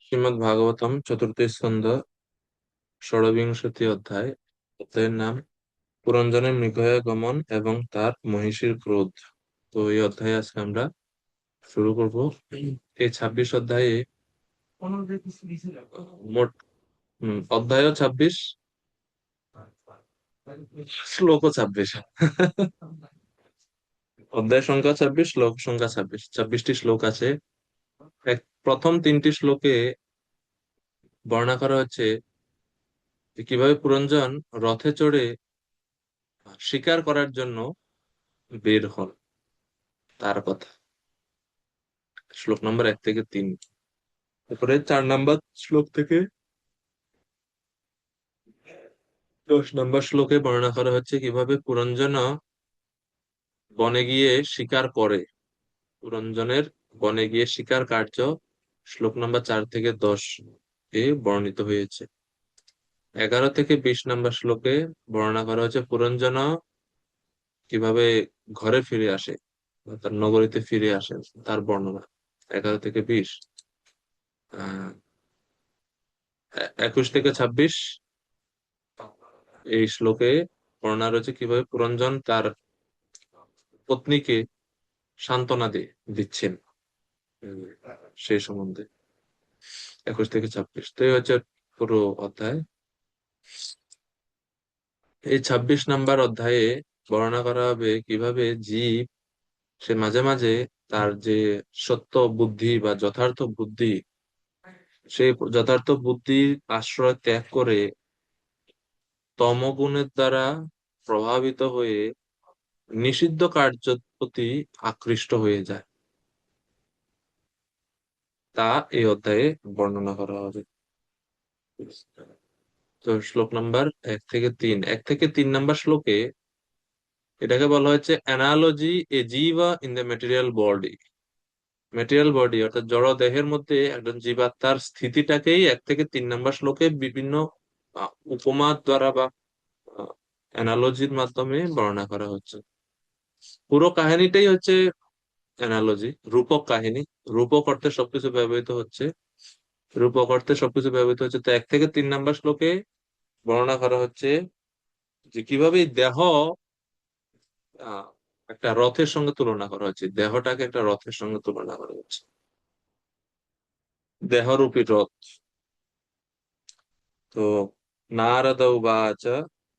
শ্রীমদ্ ভাগবতম চতুর্থ স্কন্ধ ষড়বিংশতি অধ্যায়। অধ্যায়ের নাম পুরঞ্জনের মৃগয়া গমন এবং তার মহিষীর ক্রোধ। তো এই অধ্যায়ে আজকে আমরা শুরু করব। এই 26 অধ্যায়ে মোট অধ্যায়ও 26, শ্লোকও 26। অধ্যায় সংখ্যা 26, শ্লোক সংখ্যা 26, 26টি শ্লোক আছে। প্রথম 3টি শ্লোকে বর্ণনা করা হচ্ছে যে কিভাবে পুরঞ্জন রথে চড়ে শিকার করার জন্য বের হন, তার কথা। শ্লোক নম্বর 1 থেকে 3। তারপরে 4 নম্বর শ্লোক থেকে 10 নম্বর শ্লোকে বর্ণনা করা হচ্ছে কিভাবে পুরঞ্জন বনে গিয়ে শিকার করে। পুরঞ্জনের বনে গিয়ে শিকার কার্য শ্লোক নম্বর 4 থেকে 10 এ বর্ণিত হয়েছে। 11 থেকে 20 নম্বর শ্লোকে বর্ণনা করা হচ্ছে পুরঞ্জন কিভাবে ঘরে ফিরে আসে বা তার নগরীতে ফিরে আসে, তার বর্ণনা। 11 থেকে 20। 21 থেকে 26 এই শ্লোকে বর্ণনা রয়েছে কিভাবে পুরঞ্জন তার পত্নীকে সান্ত্বনা দিচ্ছেন উম, সেই সম্বন্ধে। 21 থেকে 26 তো এই হচ্ছে পুরো অধ্যায়। এই 26 নম্বর অধ্যায়ে বর্ণনা করা হবে কিভাবে জীব সে মাঝে মাঝে তার যে সত্য বুদ্ধি বা যথার্থ বুদ্ধি, সেই যথার্থ বুদ্ধির আশ্রয় ত্যাগ করে তমগুণের দ্বারা প্রভাবিত হয়ে নিষিদ্ধ কার্যের প্রতি আকৃষ্ট হয়ে যায়। তা এই অধ্যায়ে বর্ণনা করা হবে। তো শ্লোক নাম্বার 1 থেকে 3, 1 থেকে 3 নম্বর শ্লোকে এটাকে বলা হচ্ছে অ্যানালজি এ জিভা in the material body. Material body অর্থাৎ জড় দেহের মধ্যে একজন জীবাত্মার স্থিতিটাকেই 1 থেকে 3 নম্বর শ্লোকে বিভিন্ন উপমা দ্বারা বা অ্যানালজির মাধ্যমে বর্ণনা করা হচ্ছে। পুরো কাহিনীটাই হচ্ছে অ্যানালজি, রূপক কাহিনী। রূপক অর্থে সবকিছু ব্যবহৃত হচ্ছে, রূপক অর্থে সবকিছু ব্যবহৃত হচ্ছে। তো 1 থেকে 3 নম্বর শ্লোকে বর্ণনা করা হচ্ছে যে কিভাবে এই দেহ আহ একটা রথের সঙ্গে তুলনা করা হচ্ছে, দেহটাকে একটা রথের সঙ্গে তুলনা করা হচ্ছে, দেহরূপী রথ। তো নারদ উবাচ,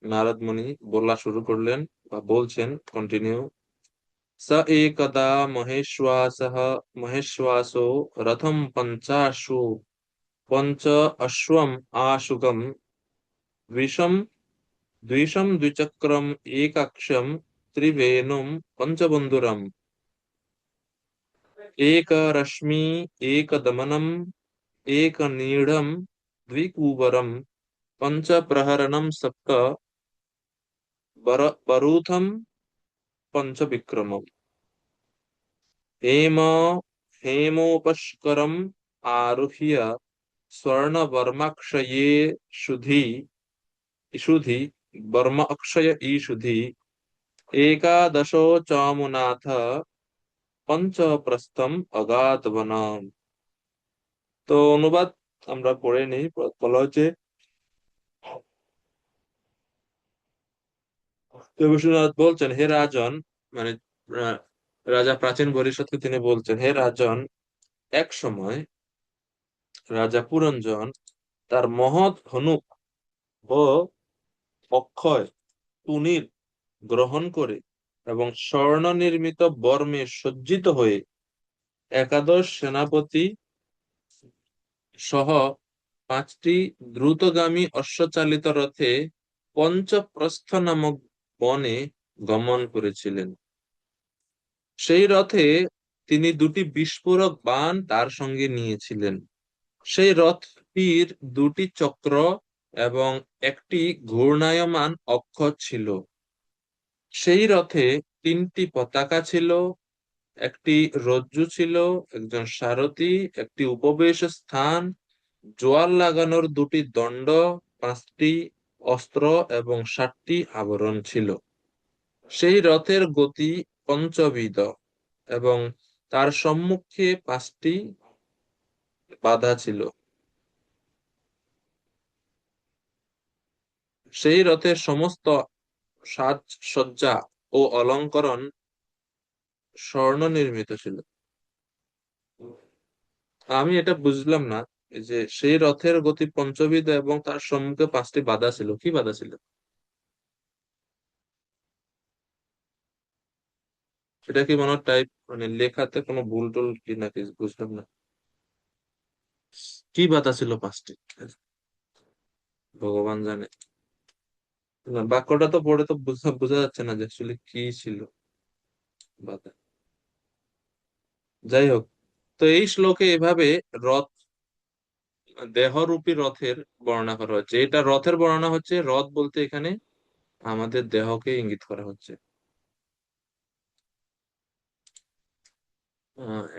নারদ মুনি বলা শুরু করলেন বা বলছেন, কন্টিনিউ। स एकदा महेश्वासः महेश्वासो रथं पञ्चाशु पञ्च अश्वम् आशुकम् द्विषं द्विषं द्विचक्रम् एकाक्षम् त्रिवेणुं पञ्चबन्धुरम् एकरश्मि एकदमनम् एकनीढम् द्विकूवरम् पञ्चप्रहरणम् सप्त बरूथम् पञ्चविक्रमम् हेम हेमोपस्करम् आरुह्य स्वर्णवर्माक्षये शुधि इषुधि वर्म अक्षय ईषुधि एकादशो चामुनाथ पंच प्रस्थम अगाध वनम। তো অনুবাদ আমরা পড়ে নেই। বলা হচ্ছে দেবশ্রীনাথ বলছেন, হে রাজন, মানে আহ, রাজা প্রাচীন বরিশাদকে তিনি বলছেন, হে রাজন, এক সময় রাজা পুরঞ্জন তার মহৎ ধনুক ও অক্ষয় তুনীর গ্রহণ করে এবং স্বর্ণ নির্মিত বর্মে সজ্জিত হয়ে একাদশ সেনাপতি সহ 5টি দ্রুতগামী অশ্বচালিত রথে পঞ্চপ্রস্থ নামক বনে গমন করেছিলেন। সেই রথে তিনি 2টি বিস্ফোরক বাণ তার সঙ্গে নিয়েছিলেন। সেই রথটির 2টি চক্র এবং একটি ঘূর্ণায়মান অক্ষ ছিল। সেই রথে 3টি পতাকা ছিল, একটি রজ্জু ছিল, একজন সারথি, একটি উপবেশ স্থান, জোয়াল লাগানোর 2টি দণ্ড, 5টি অস্ত্র এবং 7টি আবরণ ছিল। সেই রথের গতি পঞ্চবিধ এবং তার সম্মুখে 5টি বাধা ছিল। সেই রথের সমস্ত সাজসজ্জা ও অলঙ্করণ স্বর্ণ নির্মিত ছিল। আমি এটা বুঝলাম না, এই যে সেই রথের গতি পঞ্চবিধ এবং তার সম্মুখে পাঁচটি বাধা ছিল, কি বাধা ছিল? এটা কি মনে টাইপ, মানে লেখাতে কোনো ভুল টুল কি নাকি, বুঝলাম না। কি বাধা ছিল পাঁচটি? ভগবান জানে। না, বাক্যটা তো পড়ে তো বোঝা বোঝা যাচ্ছে না যে আসলে কি ছিল বাধা। যাই হোক, তো এই শ্লোকে এভাবে রথ, দেহরূপী রথের বর্ণনা করা হচ্ছে। এটা রথের বর্ণনা হচ্ছে, রথ বলতে এখানে আমাদের দেহকে ইঙ্গিত করা হচ্ছে।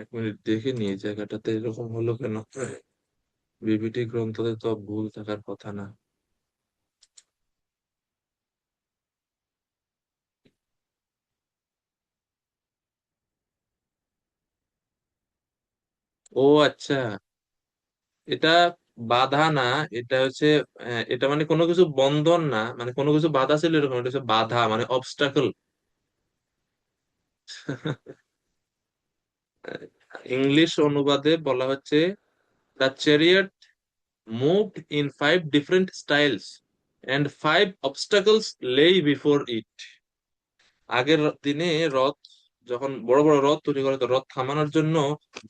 1 মিনিট দেখে নিয়ে, এই জায়গাটাতে এরকম হলো কেন? বিবিটি গ্রন্থতে তো ভুল থাকার কথা না। ও আচ্ছা, এটা বাধা না, এটা হচ্ছে এটা মানে কোনো কিছু বন্ধন না, মানে কোনো কিছু বাধা ছিল এরকম, এটা হচ্ছে বাধা মানে অবস্টাকল। ইংলিশ অনুবাদে বলা হচ্ছে, the chariot moved in 5 different styles and 5 obstacles lay before it. আগের দিনে রথ, যখন বড় বড় রথ তৈরি করে, তো রথ থামানোর জন্য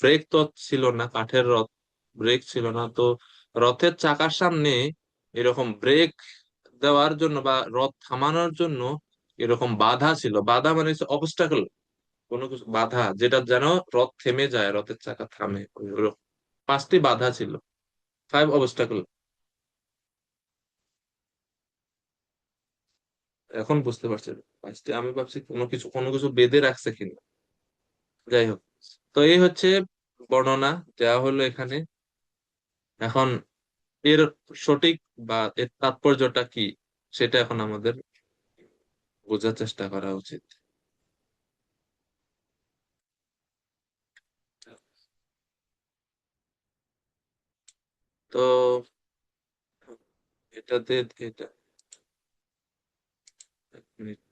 ব্রেক তো ছিল না, কাঠের রথ, ব্রেক ছিল না, তো রথের চাকার সামনে এরকম ব্রেক দেওয়ার জন্য বা রথ থামানোর জন্য এরকম বাধা ছিল। বাধা মানে হচ্ছে অবস্টাকল, কোনো কিছু বাধা যেটা যেন রথ থেমে যায়, রথের চাকা থামে, ওইরকম 5টি বাধা ছিল, 5 obstacles। এখন বুঝতে পারছি 5টি, আমি ভাবছি কোনো কিছু বেঁধে রাখছে কিনা। যাই হোক, তো এই হচ্ছে বর্ণনা দেওয়া হলো এখানে। এখন এর সঠিক বা এর তাৎপর্যটা কি, সেটা এখন আমাদের বোঝার চেষ্টা করা উচিত। তো এটাতে, এটা 1 মিনিট।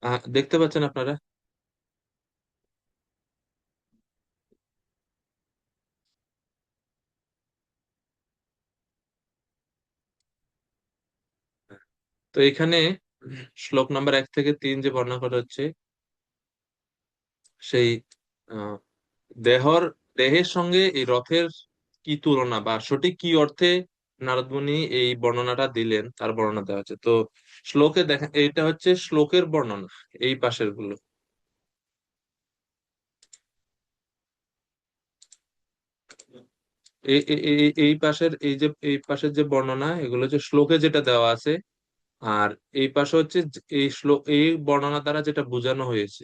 হ্যাঁ, দেখতে পাচ্ছেন আপনারা? তো এখানে শ্লোক নাম্বার 1 থেকে 3 যে বর্ণনা করা হচ্ছে, সেই আহ, দেহর দেহের সঙ্গে এই রথের কি তুলনা বা সঠিক কি অর্থে নারদ মুনি এই বর্ণনাটা দিলেন, তার বর্ণনা দেওয়া হচ্ছে। তো শ্লোকে দেখা, এইটা হচ্ছে শ্লোকের বর্ণনা, এই পাশের গুলো, এই পাশের, এই পাশের যে বর্ণনা, এগুলো হচ্ছে শ্লোকে যেটা দেওয়া আছে। আর এই পাশে হচ্ছে এই শ্লোক, এই বর্ণনা দ্বারা যেটা বোঝানো হয়েছে।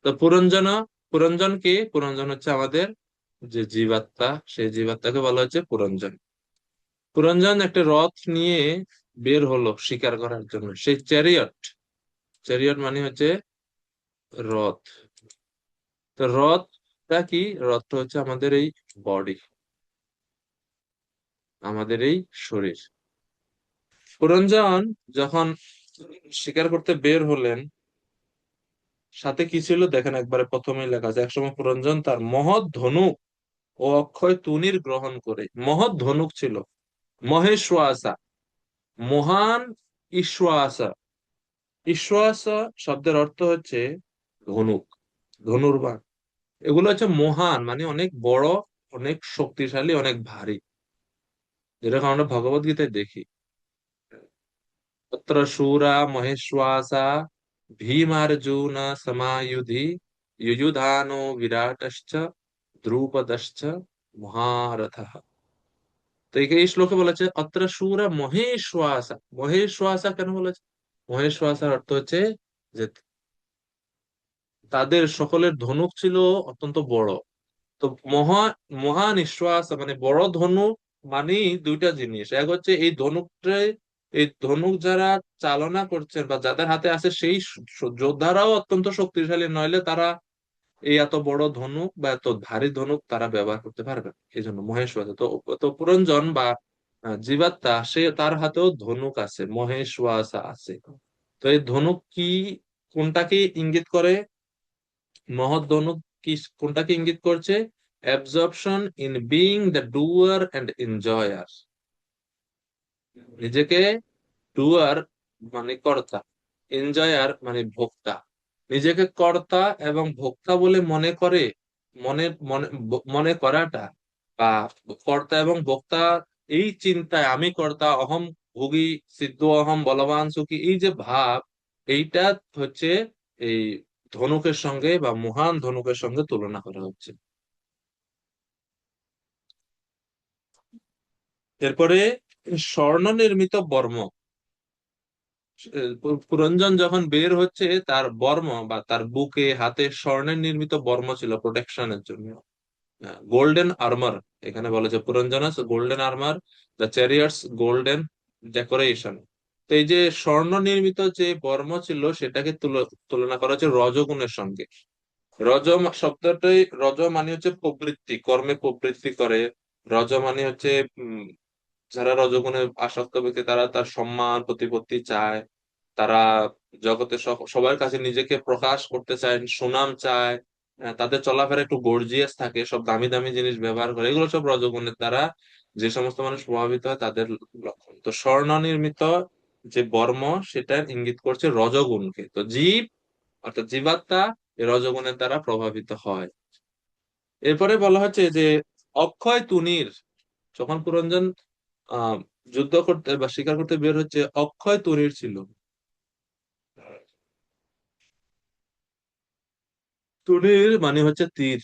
তো পুরঞ্জন, পুরঞ্জন কে? পুরঞ্জন হচ্ছে আমাদের যে জীবাত্মা, সেই জীবাত্মাকে বলা হচ্ছে পুরঞ্জন। পুরঞ্জন একটা রথ নিয়ে বের হলো শিকার করার জন্য, সেই চ্যারিয়ট, চ্যারিয়ট মানে হচ্ছে রথ। তো রথটা কি? রথটা হচ্ছে আমাদের এই বডি, আমাদের এই শরীর। পুরঞ্জন যখন শিকার করতে বের হলেন, সাথে কি ছিল দেখেন, একবারে প্রথমেই লেখা আছে, একসময় পুরঞ্জন তার মহৎ ধনুক ও অক্ষয় তুনীর গ্রহণ করে, মহৎ ধনুক ছিল, মহেশ্বাসা, মহান ঈশ্বাসা। ঈশ্বাসা শব্দের অর্থ হচ্ছে ধনুক, ধনুর্বাণ। এগুলো হচ্ছে মহান মানে অনেক বড়, অনেক শক্তিশালী, অনেক ভারী, যেরকম আমরা ভগবত গীতায় দেখি। তত্র শূরা মহেশ্বাসা ভীমার্জুন সমাयुधि युयुधानो विराटश्च দ্রুপদশ্চ মহারথः। তো এই শ্লোকে বলেছে অত্র শূরা মহেশ্বাসা। মহেশ্বাসা কেন বলেছে? মহেশ্বাসার অর্থ হচ্ছে যে তাদের সকলের ধনুক ছিল অত্যন্ত বড়। তো মহা, মহান নিঃশ্বাস মানে বড় ধনুক, মানে দুইটা জিনিস, এক হচ্ছে এই ধনুকটা এই ধনুক যারা চালনা করছেন বা যাদের হাতে আছে সেই যোদ্ধারাও অত্যন্ত শক্তিশালী, নইলে তারা এই এত বড় ধনুক বা এত ভারী ধনুক তারা ব্যবহার করতে পারবে না। এই জন্য মহেশ্বর তো তো পুরঞ্জন বা জীবাত্মা, সে তার হাতেও ধনুক আছে, মহেশ্বাসা আছে। তো এই ধনুক কি, কোনটাকে ইঙ্গিত করে? মহৎ ধনুক কি কোনটাকে ইঙ্গিত করছে? Absorption in being the doer and enjoyer. নিজেকে ডুয়ার মানে কর্তা, এনজয়ার মানে ভোক্তা, নিজেকে কর্তা এবং ভোক্তা বলে মনে করে, মনে মনে মনে করাটা বা কর্তা এবং ভোক্তা, এই চিন্তায় আমি কর্তা, অহম ভোগী, সিদ্ধ অহম, বলবান সুখী, এই যে ভাব, এইটা হচ্ছে এই ধনুকের সঙ্গে বা মহান ধনুকের সঙ্গে তুলনা করা হচ্ছে। এরপরে স্বর্ণ নির্মিত বর্ম। পুরঞ্জন যখন বের হচ্ছে, তার বর্ম বা তার বুকে হাতে স্বর্ণের নির্মিত বর্ম ছিল প্রোটেকশনের জন্য, গোল্ডেন আর্মার। এখানে বলে যে Puranjana's golden armour, the chariot's golden decoration. তো এই যে স্বর্ণ নির্মিত যে বর্ম ছিল, সেটাকে তুলনা করা হচ্ছে রজগুণের সঙ্গে। শব্দটাই, রজ মানে হচ্ছে প্রবৃত্তি, কর্মে প্রবৃত্তি করে। রজ মানে হচ্ছে যারা রজগুণে আসক্ত ব্যক্তি, তারা তার সম্মান প্রতিপত্তি চায়, তারা জগতে সবার কাছে নিজেকে প্রকাশ করতে চায়, সুনাম চায়, তাদের চলাফেরা একটু গর্জিয়াস থাকে, সব দামি দামি জিনিস ব্যবহার করে, এগুলো সব রজগুণের দ্বারা যে সমস্ত মানুষ প্রভাবিত হয় তাদের লক্ষণ। তো স্বর্ণ নির্মিত যে বর্ম, সেটা ইঙ্গিত করছে রজগুণকে। তো জীব অর্থাৎ জীবাত্মা এই রজগুণের দ্বারা প্রভাবিত হয়। এরপরে বলা হচ্ছে যে অক্ষয় তুনির, যখন পুরঞ্জন আহ যুদ্ধ করতে বা শিকার করতে বের হচ্ছে, অক্ষয় তুনির ছিল। তুনির মানে হচ্ছে তীর।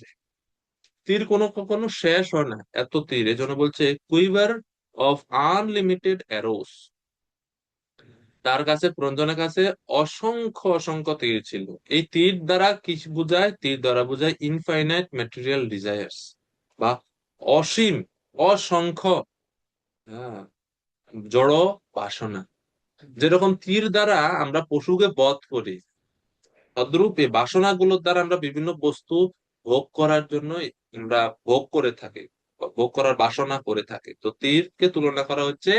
তীর কোনো কখনো শেষ হয় না, এত তীর, এজন্য বলছে কুইভার অফ আনলিমিটেড অ্যারোস। তার কাছে, পুরঞ্জনের কাছে অসংখ্য অসংখ্য তীর ছিল। এই তীর দ্বারা কি বোঝায়? তীর দ্বারা বোঝায় ইনফাইনাইট ম্যাটেরিয়াল ডিজায়ার্স, বা অসীম, অসংখ্য, হ্যাঁ, জড় বাসনা। যেরকম তীর দ্বারা আমরা পশুকে বধ করি, তদ্রূপ এই বাসনাগুলোর দ্বারা আমরা বিভিন্ন বস্তু ভোগ করার জন্য আমরা ভোগ করে থাকি, ভোগ করার বাসনা করে থাকি। তো তীরকে তুলনা করা হচ্ছে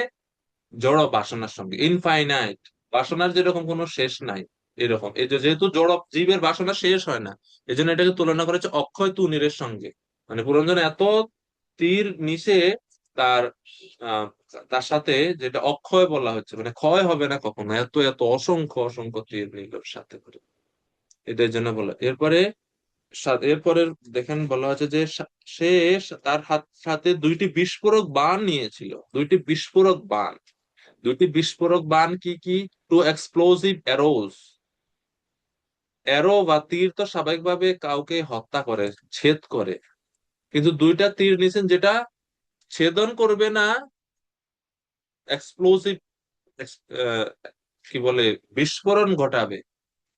জড় বাসনার সঙ্গে, ইনফাইনাইট, বাসনার যেরকম কোনো শেষ নাই, এরকম। এই যে যেহেতু জড় জীবের বাসনা শেষ হয় না, এই জন্য এটাকে তুলনা করা হচ্ছে অক্ষয় তুনীরের সঙ্গে। মানে পুরঞ্জন এত তীর নিছে তার, আহ তার সাথে, যেটা অক্ষয় বলা হচ্ছে, মানে ক্ষয় হবে না কখনো, এত এত অসংখ্য অসংখ্য তীর নিল সাথে করে। এটার জন্য বলা। এরপরে এরপরে দেখেন বলা হচ্ছে যে সে তার সাথে দুইটি বিস্ফোরক বাণ নিয়েছিল, দুইটি বিস্ফোরক বাণ। দুইটি বিস্ফোরক বাণ কি কি? Two explosive Arrows. অ্যারো বা তীর তো স্বাভাবিকভাবে কাউকে হত্যা করে, ছেদ করে, কিন্তু দুইটা তীর নিছেন যেটা ছেদন করবে না, এক্সপ্লোসিভ, কি বলে, বিস্ফোরণ ঘটাবে,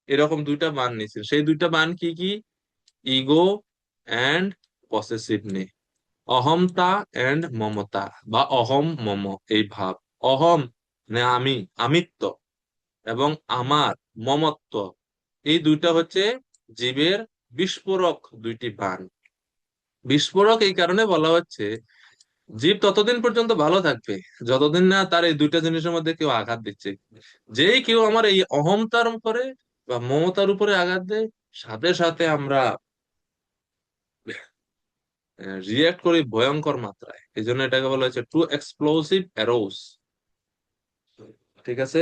এরকম দুইটা বাণ নিছেন। সেই দুইটা বাণ কি কি? ইগো অ্যান্ড পসেসিভনেস, অহমতা এন্ড মমতা, বা অহম মম, এই ভাব। অহম মানে আমি, আমিত্ব, এবং আমার, মমত্ব, এই দুইটা হচ্ছে জীবের বিস্ফোরক দুইটি বাণ। বিস্ফোরক এই কারণে বলা হচ্ছে, জীব ততদিন পর্যন্ত ভালো থাকবে যতদিন না তার এই দুইটা জিনিসের মধ্যে কেউ আঘাত দিচ্ছে। যেই কেউ আমার এই অহমতার উপরে বা মমতার উপরে আঘাত দেয়, সাথে সাথে আমরা রিয়াক্ট করি ভয়ঙ্কর মাত্রায়। এই জন্য এটাকে বলা হচ্ছে টু এক্সপ্লোসিভ অ্যারোস। ঠিক আছে।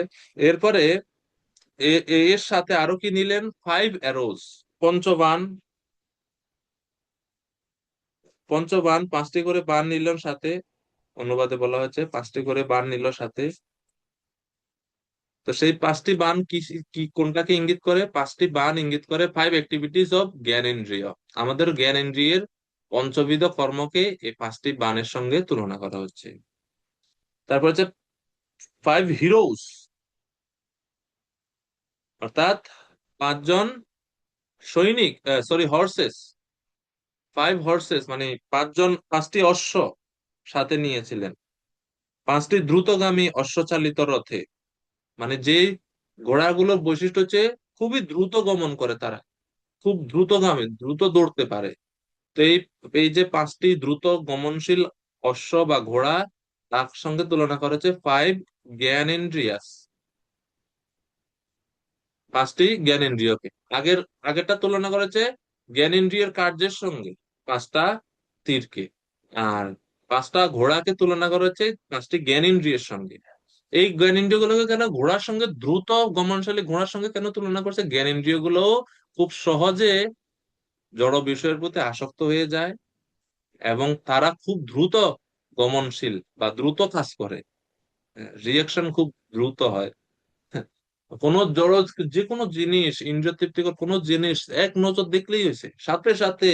এরপরে এর সাথে আরো কি নিলেন? 5 অ্যারোস, পঞ্চবাণ। পঞ্চবাণ, 5টি করে বাণ নিলেন সাথে। অনুবাদে বলা হচ্ছে 5টি করে বাণ নিল সাথে। তো সেই 5টি বাণ কি কি কোনটাকে ইঙ্গিত করে? 5টি বাণ ইঙ্গিত করে 5 অ্যাক্টিভিটিস অফ জ্ঞানেন্দ্রিয়। আমাদের জ্ঞানেন্দ্রিয়ের পঞ্চবিধ কর্মকে এই 5টি বাণের সঙ্গে তুলনা করা হচ্ছে। তারপর হচ্ছে 5 হিরোস, অর্থাৎ 5জন সৈনিক, সরি, হর্সেস। 5 হর্সেস মানে 5টি অশ্ব সাথে নিয়েছিলেন। পাঁচটি দ্রুতগামী অশ্বচালিত রথে, মানে যে ঘোড়াগুলোর বৈশিষ্ট্য হচ্ছে খুবই দ্রুত গমন করে তারা, খুব দ্রুতগামী, দ্রুত দৌড়তে পারে। তো এই এই যে পাঁচটি দ্রুত গমনশীল অশ্ব বা ঘোড়া, তার সঙ্গে তুলনা করা হচ্ছে ফাইভ জ্ঞানেন্দ্রিয়াস, পাঁচটি জ্ঞানেন্দ্রিয়কে। আগের আগেরটা তুলনা করেছে জ্ঞানেন্দ্রিয়ের কার্যের সঙ্গে পাঁচটা তীরকে, আর পাঁচটা ঘোড়াকে তুলনা করা হচ্ছে পাঁচটি জ্ঞানেন্দ্রিয়ের সঙ্গে। এই জ্ঞানেন্দ্রিয় গুলোকে কেন ঘোড়ার সঙ্গে, দ্রুত গমনশালী ঘোড়ার সঙ্গে কেন তুলনা করছে? জ্ঞানেন্দ্রিয় গুলো খুব সহজে জড় বিষয়ের প্রতি আসক্ত হয়ে যায়, এবং তারা খুব দ্রুত গমনশীল বা দ্রুত কাজ করে, রিয়াকশন খুব দ্রুত হয়। কোন জড়, যে কোনো জিনিস, ইন্দ্রিয় তৃপ্তিকর কোনো জিনিস এক নজর দেখলেই হয়েছে, সাথে সাথে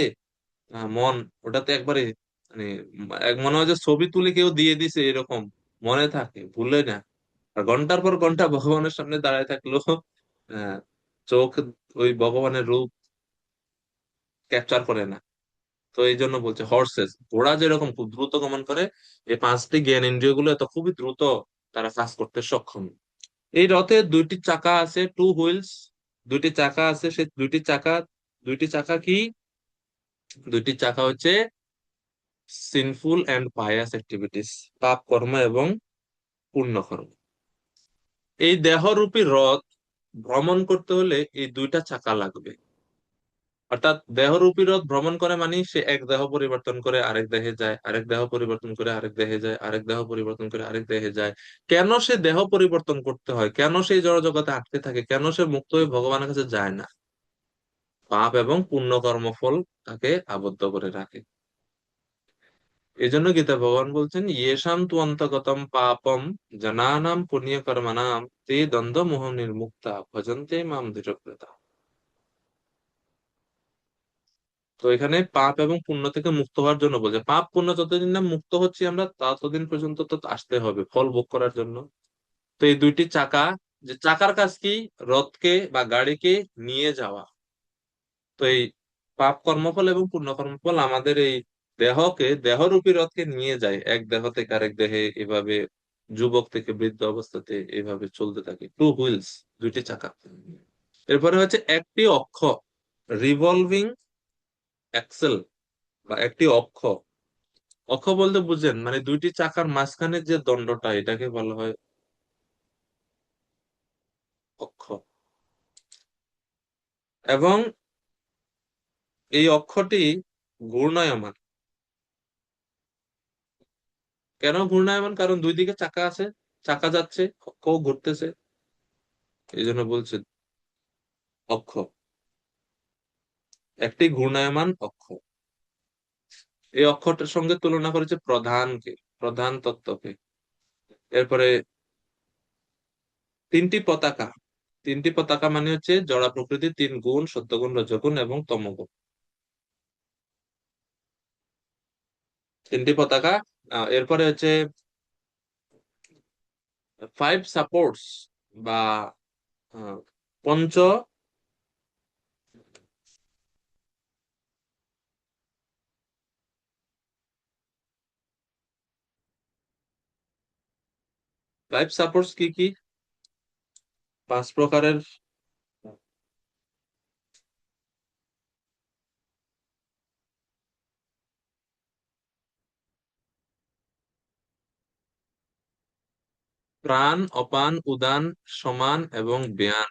মন ওটাতে একবারে, মানে এক মনে হয় যে ছবি তুলে কেউ দিয়ে দিছে এরকম, মনে থাকে, ভুলে না। আর ঘন্টার পর ঘন্টা ভগবানের সামনে দাঁড়ায় থাকলো, আহ চোখ ওই ভগবানের রূপ ক্যাপচার করে না। তো এই জন্য বলছে হর্সেস, ঘোড়া যেরকম খুব দ্রুত গমন করে, এই পাঁচটি জ্ঞান ইন্দ্রিয় গুলো এত খুবই দ্রুত তারা কাজ করতে সক্ষম। এই রথে দুইটি চাকা আছে, টু হুইলস, দুইটি চাকা আছে। সে দুইটি চাকা কি? দুইটি চাকা হচ্ছে সিনফুল এন্ড পায়াস অ্যাক্টিভিটিস, পাপ কর্ম এবং পুণ্য কর্ম। এই দেহরূপী রথ ভ্রমণ করতে হলে এই দুইটা চাকা লাগবে। অর্থাৎ দেহরূপী রথ ভ্রমণ করে মানে সে এক দেহ পরিবর্তন করে আরেক দেহে যায়, আরেক দেহ পরিবর্তন করে আরেক দেহে যায়, আরেক দেহ পরিবর্তন করে আরেক দেহে যায়। কেন সে দেহ পরিবর্তন করতে হয়? কেন সেই জড় জগতে আটকে থাকে? কেন সে মুক্ত হয়ে ভগবানের কাছে যায় না? পাপ এবং পুণ্য কর্মফল তাকে আবদ্ধ করে রাখে। এই জন্য গীতা ভগবান বলছেন, ইয়েষাম তু অন্তগতম পাপম জনানাম পুণ্য কর্মণাম তে দ্বন্দ্ব মোহ নির্মুক্তা ভজন্তে মাম দৃঢ়ব্রতা। তো এখানে পাপ এবং পুণ্য থেকে মুক্ত হওয়ার জন্য বলছে, পাপ পুণ্য যতদিন না মুক্ত হচ্ছি আমরা, ততদিন পর্যন্ত তো আসতে হবে ফল ভোগ করার জন্য। তো এই দুইটি চাকা, যে চাকার কাজ কি? রথকে বা গাড়িকে নিয়ে যাওয়া। তো এই পাপ কর্মফল এবং পুণ্য কর্মফল আমাদের এই দেহকে, দেহরূপী রথকে নিয়ে যায় এক দেহ থেকে আরেক দেহে, এভাবে যুবক থেকে বৃদ্ধ অবস্থাতে এভাবে চলতে থাকে। টু হুইলস, দুইটি চাকা। এরপরে হচ্ছে একটি অক্ষ, রিভলভিং অ্যাক্সেল, বা একটি অক্ষ। অক্ষ বলতে বুঝেন, মানে দুইটি চাকার মাঝখানে যে দণ্ডটা, এটাকে বলা হয় অক্ষ। এবং এই অক্ষটি ঘূর্ণায়মান। কেন ঘূর্ণায়মান? কারণ দুই দিকে চাকা আছে, চাকা যাচ্ছে, অক্ষ ঘুরতেছে, এই জন্য বলছে অক্ষ, একটি ঘূর্ণায়মান অক্ষ। এই অক্ষটার সঙ্গে তুলনা করেছে প্রধানকে, প্রধান তত্ত্বকে। এরপরে তিনটি পতাকা। তিনটি পতাকা মানে হচ্ছে জড় প্রকৃতির তিন গুণ, সত্যগুণ, রজগুণ এবং তমগুণ। তিনটি পতাকা। এরপরে হচ্ছে ফাইভ সাপোর্টস, বা আহ, পঞ্চ, ফাইভ সাপোর্টস কি কি? পাঁচ প্রকারের প্রাণ, অপান, উদান, সমান এবং ব্যান।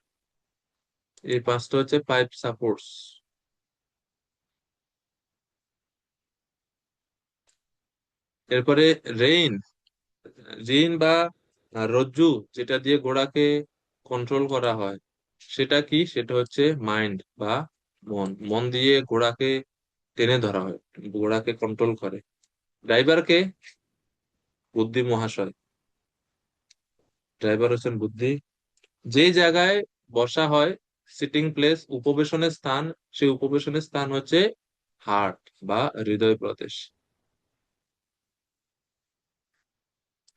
এই পাঁচটা হচ্ছে ফাইভ সাপোর্টস। এরপরে রেইন, রেইন বা রজ্জু, যেটা দিয়ে ঘোড়াকে কন্ট্রোল করা হয়, সেটা কি? সেটা হচ্ছে মাইন্ড বা মন। মন দিয়ে ঘোড়াকে টেনে ধরা হয়, ঘোড়াকে কন্ট্রোল করে। ড্রাইভারকে? বুদ্ধি মহাশয়, ড্রাইভার হচ্ছেন বুদ্ধি। যে জায়গায় বসা হয়, সিটিং প্লেস, উপবেশনের স্থান, সেই উপবেশনের স্থান হচ্ছে হার্ট বা হৃদয় প্রদেশ।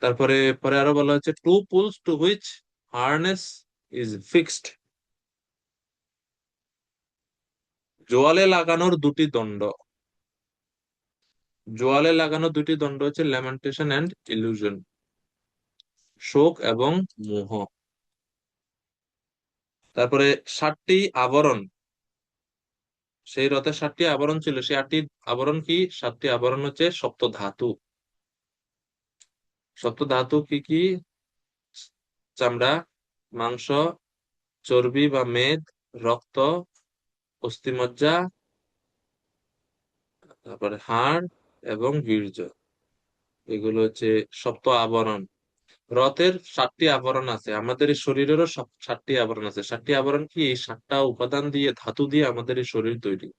তারপরে পরে আরো বলা হচ্ছে two poles to which harness is fixed, জোয়ালে লাগানোর দুটি দণ্ড। জোয়ালে লাগানো দুটি দণ্ড হচ্ছে ল্যামেন্টেশন এন্ড ইলিউশন। শোক এবং মোহ। তারপরে 7টি আবরণ, সেই রথের 7টি আবরণ ছিল, সেই 8টি আবরণ কি? 7টি আবরণ হচ্ছে সপ্ত ধাতু। সপ্ত ধাতু কি কি? চামড়া, মাংস, চর্বি বা মেদ, রক্ত, অস্থিমজ্জা, তারপরে হাড় এবং বীর্য। এগুলো হচ্ছে সপ্ত আবরণ। রথের 7টি আবরণ আছে, আমাদের এই শরীরেরও 7টি আবরণ আছে। 7টি আবরণ কি? এই 7টা উপাদান দিয়ে, ধাতু দিয়ে আমাদের এই শরীর তৈরি।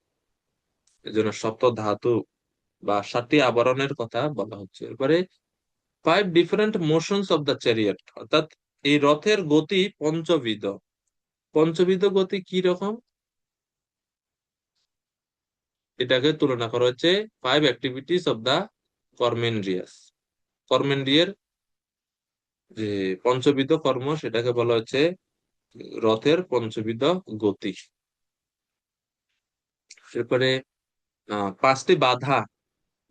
এই জন্য সপ্ত ধাতু বা 7টি আবরণের কথা বলা হচ্ছে। এরপরে 5 different motions of the chariot, অর্থাৎ এই রথের গতি পঞ্চবিধ। পঞ্চবিধ গতি কি রকম? এটাকে তুলনা করা হচ্ছে 5 অ্যাক্টিভিটিস অফ দ্য কর্মেন্দ্রিয়াস। কর্মেন্দ্রিয়ের যে পঞ্চবিধ কর্ম, সেটাকে বলা হচ্ছে রথের পঞ্চবিধ গতি। এরপরে 5টি বাধা,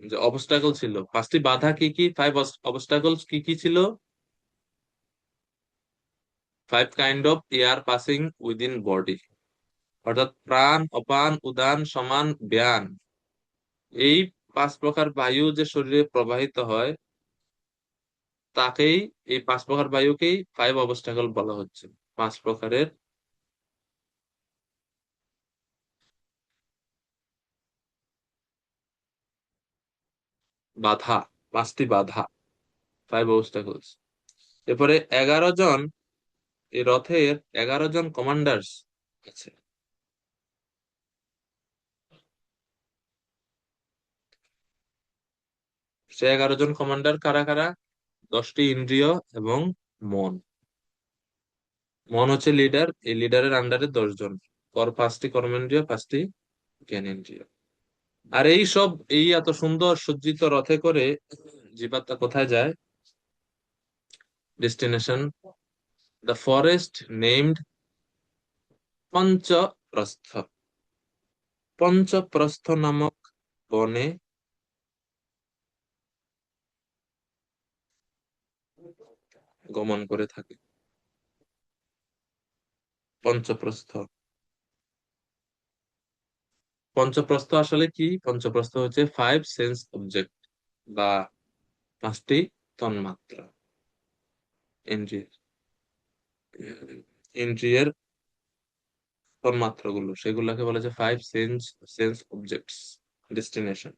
যে অবস্টাকল ছিল, 5টি বাধা কি কি? 5 অবস্টাকলস কি কি ছিল? 5 kind of air passing within body, অর্থাৎ প্রাণ, অপান, উদান, সমান, ব্যান। এই 5 প্রকার বায়ু যে শরীরে প্রবাহিত হয়, তাকেই, এই 5 প্রকার বায়ুকেই 5 অবস্টাকল বলা হচ্ছে। 5 প্রকারের বাধা, 5টি বাধা, 5 অবস্টাকলস। এরপরে 11 জন, এই রথের 11 জন কমান্ডার্স আছে। সে 11 জন কমান্ডার কারা কারা? 10টি ইন্দ্রিয় এবং মন। মন হচ্ছে লিডার, এই লিডারের আন্ডারে 10 জন। 5টি কর্মেন্দ্রিয়, 5টি জ্ঞানেন্দ্রিয়। আর এই সব, এই এত সুন্দর সজ্জিত রথে করে জীবাত্মা কোথায় যায়? Destination the forest named Panchaprastha. Panchaprastha নামক বনে গমন করে থাকে। পঞ্চপ্রস্থ, পঞ্চপ্রস্থ আসলে কি? পঞ্চপ্রস্থ হচ্ছে 5 সেন্স অবজেক্ট বা 5টি তন্মাত্রা, ইন্দ্রিয়, ইন্দ্রিয়ের তন্মাত্রাগুলো, সেগুলোকে বলা যায় 5 সেন্স অবজেক্টস ডেস্টিনেশন।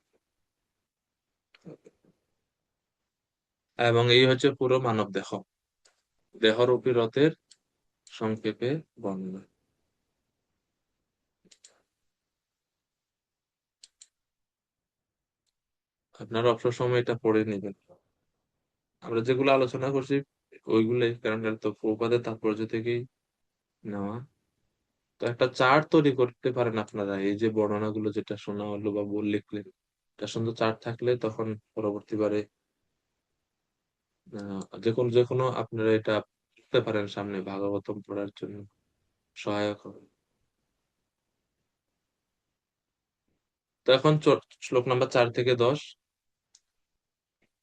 এবং এই হচ্ছে পুরো মানব দেহ, দেহরূপী রথের সংক্ষেপে বর্ণনা। আপনারা অবসর সময় এটা পড়ে নেবেন। আমরা যেগুলো আলোচনা করছি ওইগুলোই, কারণ এটা তো প্রবাদের তাৎপর্য থেকেই নেওয়া। তো একটা চার্ট তৈরি করতে পারেন আপনারা, এই যে বর্ণনাগুলো যেটা শোনা হলো বা লিখলেন, এটা সুন্দর চার্ট থাকলে তখন পরবর্তীবারে যে কোনো আপনারা এটা লিখতে পারেন, সামনে ভাগবতম পড়ার জন্য সহায়ক হবে। তো এখন শ্লোক নাম্বার 4 থেকে 10।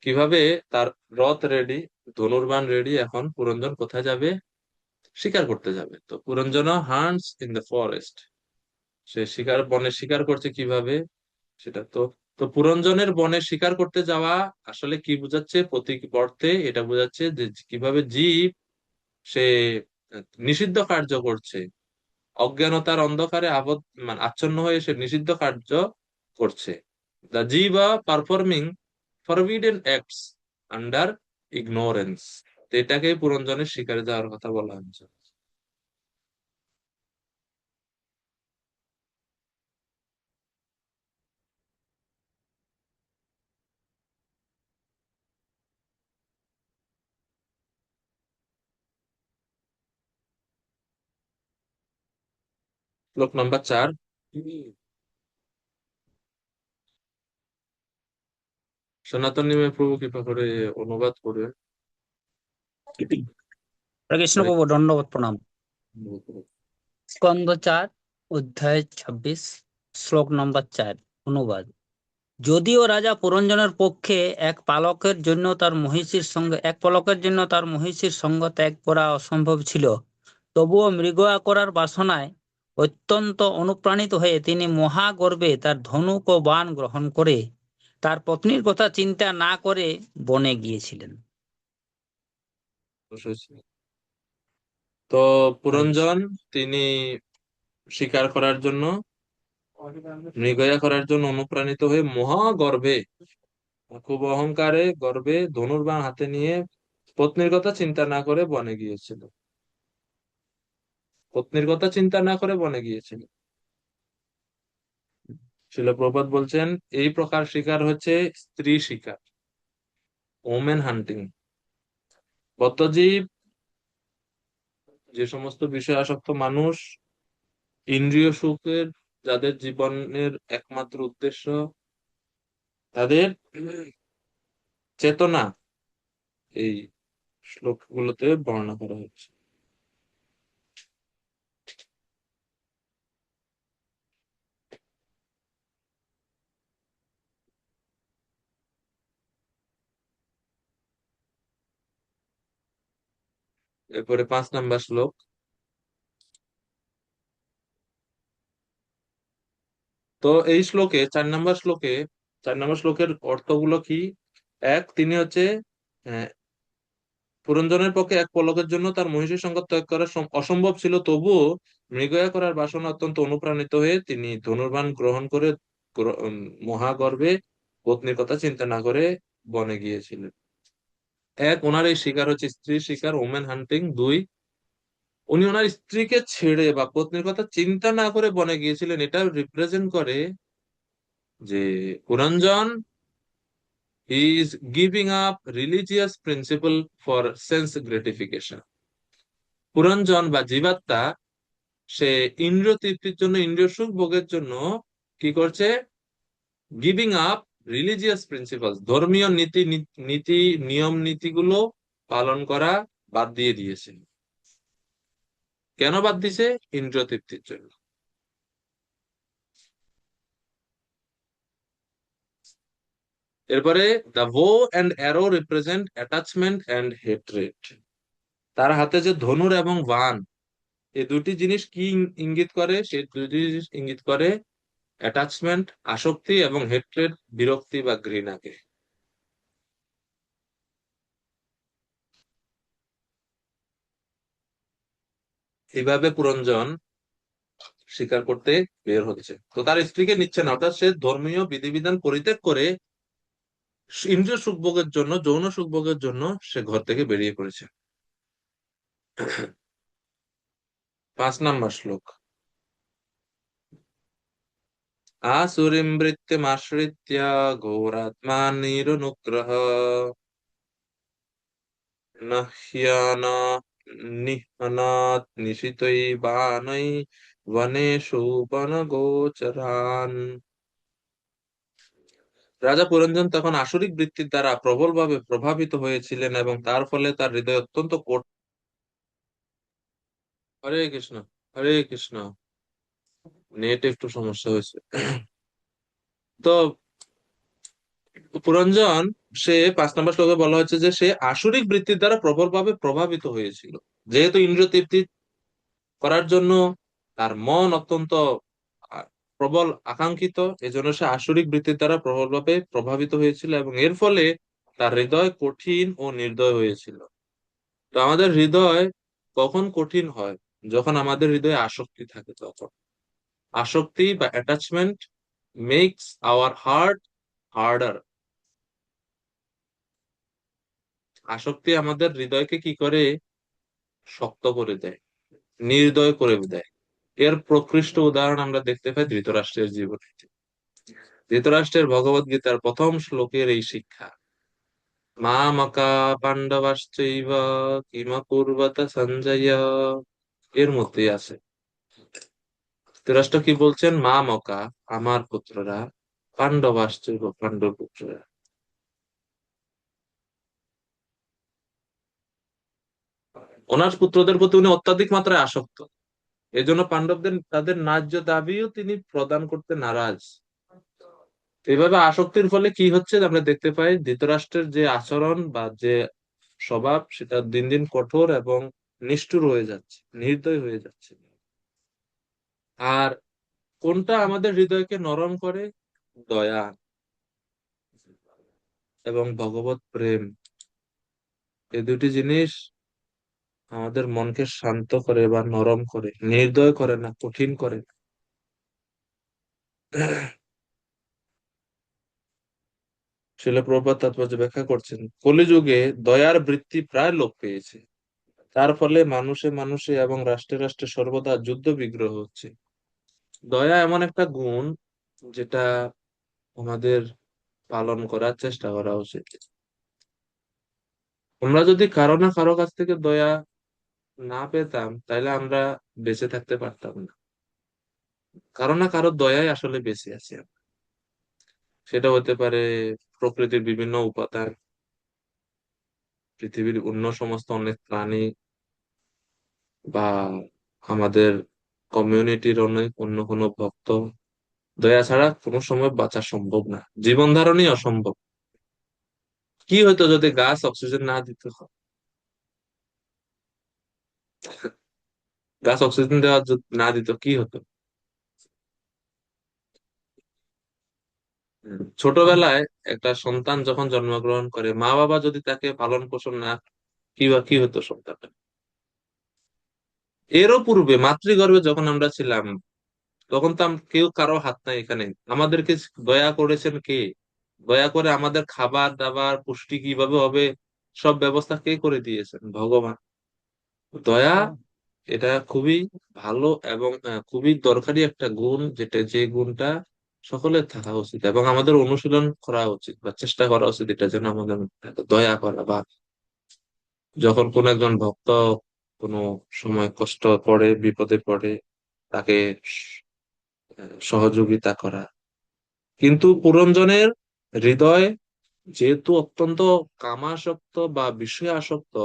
কিভাবে তার রথ রেডি, ধনুর্বাণ রেডি, এখন পুরঞ্জন কোথায় যাবে? শিকার করতে যাবে। তো Puranjana hunts in the forest, সে বনে শিকার করছে কিভাবে সেটা তো। তো পুরঞ্জনের বনে শিকার করতে যাওয়া আসলে কি বোঝাচ্ছে? প্রতীক অর্থে এটা বোঝাচ্ছে যে কিভাবে জীব সে নিষিদ্ধ কার্য করছে, অজ্ঞানতার অন্ধকারে মানে আচ্ছন্ন হয়ে সে নিষিদ্ধ কার্য করছে। The jiva performing forbidden acts under ignorance. এটাকে পুরঞ্জনের শিকারে যাওয়ার কথা বলা হচ্ছে। শ্লোক নাম্বার 4। সনাতন নিমে প্রভু কৃপা করে অনুবাদ করে। হরে কৃষ্ণ প্রভু, দণ্ডবত প্রণাম। স্কন্ধ 4, অধ্যায় 26, শ্লোক নম্বর 4, অনুবাদ। যদিও রাজা পুরঞ্জনের পক্ষে এক পলকের জন্য তার মহিষীর সঙ্গ ত্যাগ করা অসম্ভব ছিল, তবুও মৃগয়া করার বাসনায় অত্যন্ত অনুপ্রাণিত হয়ে তিনি মহাগর্বে তার ধনুক ও বাণ গ্রহণ করে তার পত্নীর কথা চিন্তা না করে বনে গিয়েছিলেন। অবশ্যই। তো হরে কৃষ্ণ। পুরঞ্জন তিনি শিকার করার জন্য, মৃগয়া করার জন্য অনুপ্রাণিত হয়ে মহাগর্বে, খুব অহংকারে গর্বে ধনুর্বাণ হাতে নিয়ে পত্নীর কথা চিন্তা না করে বনে গিয়েছিল। পত্নীর কথা চিন্তা না করে বনে গিয়েছিল। শিল প্রপাত বলছেন এই প্রকার শিকার হচ্ছে স্ত্রী শিকার, ওমেন হান্টিং। বদ্ধজীব, যে সমস্ত বিষয় আসক্ত মানুষ, ইন্দ্রিয় সুখের, যাদের জীবনের একমাত্র উদ্দেশ্য, তাদের চেতনা এই শ্লোকগুলোতে বর্ণনা করা হচ্ছে। এরপরে 5 নম্বর শ্লোক। তো এই শ্লোকে 4 নম্বর শ্লোকের অর্থগুলো কি? এক, তিনি হচ্ছে আহ, পুরঞ্জনের পক্ষে এক পলকের জন্য তার মহিষীর সঙ্গ ত্যাগ করা অসম্ভব ছিল, তবুও মৃগয়া করার বাসনা অত্যন্ত অনুপ্রাণিত হয়ে তিনি ধনুর্বাণ গ্রহণ করে মহাগর্বে পত্নীর কথা চিন্তা না করে বনে গিয়েছিলেন। এক, ওনার এই শিকার হচ্ছে স্ত্রী শিকার, ওমেন হান্টিং। দুই, উনি ওনার স্ত্রীকে ছেড়ে বা পত্নীর কথা চিন্তা না করে বনে গিয়েছিলেন। এটা রিপ্রেজেন্ট করে যে Puranjan is giving up religious principle for sense gratification. Puranjan বা জীবাত্মা সে ইন্দ্রিয় তৃপ্তির জন্য, ইন্দ্রিয় সুখ ভোগের জন্য কি করছে? গিভিং আপ রিলিজিয়াস প্রিন্সিপালস, ধর্মীয় নীতি নিয়ম নীতিগুলো পালন করা বাদ দিয়ে দিয়েছে। কেন বাদ দিছে? ইন্দ্রিয় তৃপ্তির জন্য। এরপরে দ্য বো and arrow represent attachment and hatred. তার হাতে যে ধনুর এবং বাণ, এই দুটি জিনিস কি ইঙ্গিত করে? সে দুটি জিনিস ইঙ্গিত করে অ্যাটাচমেন্ট, আসক্তি, এবং হেট্রেড, বিরক্তি বা ঘৃণাকে। এইভাবে পুরঞ্জন স্বীকার করতে বের হচ্ছে। তো তার স্ত্রীকে নিচ্ছে না, অর্থাৎ সে ধর্মীয় বিধিবিধান পরিত্যাগ করে ইন্দ্রিয় সুখভোগের জন্য, যৌন সুখভোগের জন্য সে ঘর থেকে বেরিয়ে পড়েছে। 5 নম্বর শ্লোক। আসুরিম বৃত্তিমাশ্রিত্য ঘোরাত্মানিরনুগ্রহ নহ্যান নিহনাৎ নিশিতৈবানৈ বনেষু বনগোচরান। রাজা পুরঞ্জন তখন আসুরিক বৃত্তির দ্বারা প্রবলভাবে প্রভাবিত হয়েছিলেন এবং তার ফলে তার হৃদয় অত্যন্ত হরে কৃষ্ণ, হরে কৃষ্ণ। নেট একটু সমস্যা হয়েছে। তো পুরঞ্জন, সে 5 নম্বর শ্লোকে বলা হচ্ছে যে সে আসুরিক বৃত্তির দ্বারা প্রবলভাবে প্রভাবিত হয়েছিল। যেহেতু ইন্দ্রিয় তৃপ্তি করার জন্য তার মন অত্যন্ত আহ, প্রবল আকাঙ্ক্ষিত, এজন্য সে আসুরিক বৃত্তির দ্বারা প্রবলভাবে প্রভাবিত হয়েছিল এবং এর ফলে তার হৃদয় কঠিন ও নির্দয় হয়েছিল। তো আমাদের হৃদয় কখন কঠিন হয়? যখন আমাদের হৃদয়ে আসক্তি থাকে, তখন আসক্তি বা attachment makes our heart harder. আসক্তি আমাদের হৃদয়কে কি করে? শক্ত করে দেয়, নির্দয় করে দেয়। এর প্রকৃষ্ট উদাহরণ আমরা দেখতে পাই ধৃতরাষ্ট্রের জীবনে। ধৃতরাষ্ট্রের ভগবত গীতার প্রথম শ্লোকের এই শিক্ষা, মা মকা পাণ্ডবাশ্চৈব কিমকুর্বত সঞ্জয়, এর মধ্যেই আছে। ধৃতরাষ্ট্র কি বলছেন? মা মকা, আমার পুত্ররা, পাণ্ডবাশ্চৈব, পাণ্ডব পুত্ররা। ওনার পুত্রদের প্রতি উনি অত্যাধিক মাত্রায় আসক্ত। এই জন্য পাণ্ডবদের তাদের ন্যায্য দাবিও তিনি প্রদান করতে নারাজ। এভাবে আসক্তির ফলে কি হচ্ছে আমরা দেখতে পাই, ধৃতরাষ্ট্রের যে আচরণ বা যে স্বভাব সেটা দিন দিন কঠোর এবং নিষ্ঠুর হয়ে যাচ্ছে, নির্দয় হয়ে যাচ্ছে। আর কোনটা আমাদের হৃদয়কে নরম করে? দয়া এবং ভগবত প্রেম। এই দুটি জিনিস আমাদের মনকে শান্ত করে বা নরম করে, নির্দয় করে না, কঠিন করে না। শিল প্রভুপাদ তাৎপর্য ব্যাখ্যা করছেন, কলিযুগে দয়ার বৃত্তি প্রায় লোপ পেয়েছে। তার ফলে মানুষে মানুষে এবং রাষ্ট্রে রাষ্ট্রে সর্বদা যুদ্ধ বিগ্রহ হচ্ছে। দয়া এমন একটা গুণ যেটা আমাদের পালন করার চেষ্টা করা উচিত। আমরা যদি কারো না কারো কাছ থেকে দয়া না পেতাম তাহলে আমরা বেঁচে থাকতে পারতাম না। কারো না কারো দয়ায় আসলে বেঁচে আছি আমরা। সেটা হতে পারে প্রকৃতির বিভিন্ন উপাদান, পৃথিবীর অন্য সমস্ত অনেক প্রাণী, বা আমাদের কমিউনিটির অনেক অন্য কোনো ভক্ত। দয়া ছাড়া কোনো সময় বাঁচা সম্ভব না, জীবন ধারণই অসম্ভব। কি হতো যদি গাছ অক্সিজেন না দিত? গাছ অক্সিজেন না দিত কি হতো? ছোটবেলায় একটা সন্তান যখন জন্মগ্রহণ করে, মা বাবা যদি তাকে পালন পোষণ না, কি হতো সন্তান? এরও পূর্বে মাতৃগর্ভে যখন আমরা ছিলাম, তখন তো কেউ কারো হাত নাই এখানে। আমাদেরকে দয়া করেছেন কে? দয়া করে আমাদের খাবার দাবার পুষ্টি কিভাবে হবে, সব ব্যবস্থা কে করে দিয়েছেন? ভগবান। দয়া এটা খুবই ভালো এবং খুবই দরকারি একটা গুণ, যে গুণটা সকলের থাকা উচিত এবং আমাদের অনুশীলন করা উচিত বা চেষ্টা করা উচিত, এটা যেন আমাদের মধ্যে থাকে, দয়া করা। বা যখন কোন একজন ভক্ত কোনো সময় কষ্ট পড়ে, বিপদে পড়ে, তাকে সহযোগিতা করা। কিন্তু পুরনজনের হৃদয় যেহেতু অত্যন্ত কামাসক্ত বা বিষয় আসক্ত,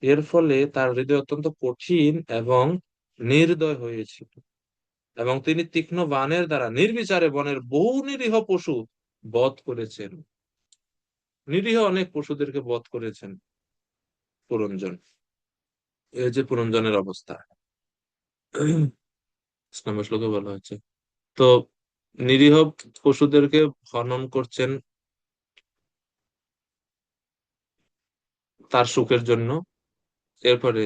এর ফলে তার হৃদয় অত্যন্ত কঠিন এবং নির্দয় হয়েছিল। এবং তিনি তীক্ষ্ণ বাণের দ্বারা নির্বিচারে বনের বহু নিরীহ পশু বধ করেছেন। নিরীহ অনেক পশুদেরকে বধ করেছেন পুরনজন। এই যে পুরনজনের অবস্থা, 5 নম্বর শ্লোকে বলা হচ্ছে। তো নিরীহ পশুদেরকে হনন করছেন তার সুখের জন্য। এরপরে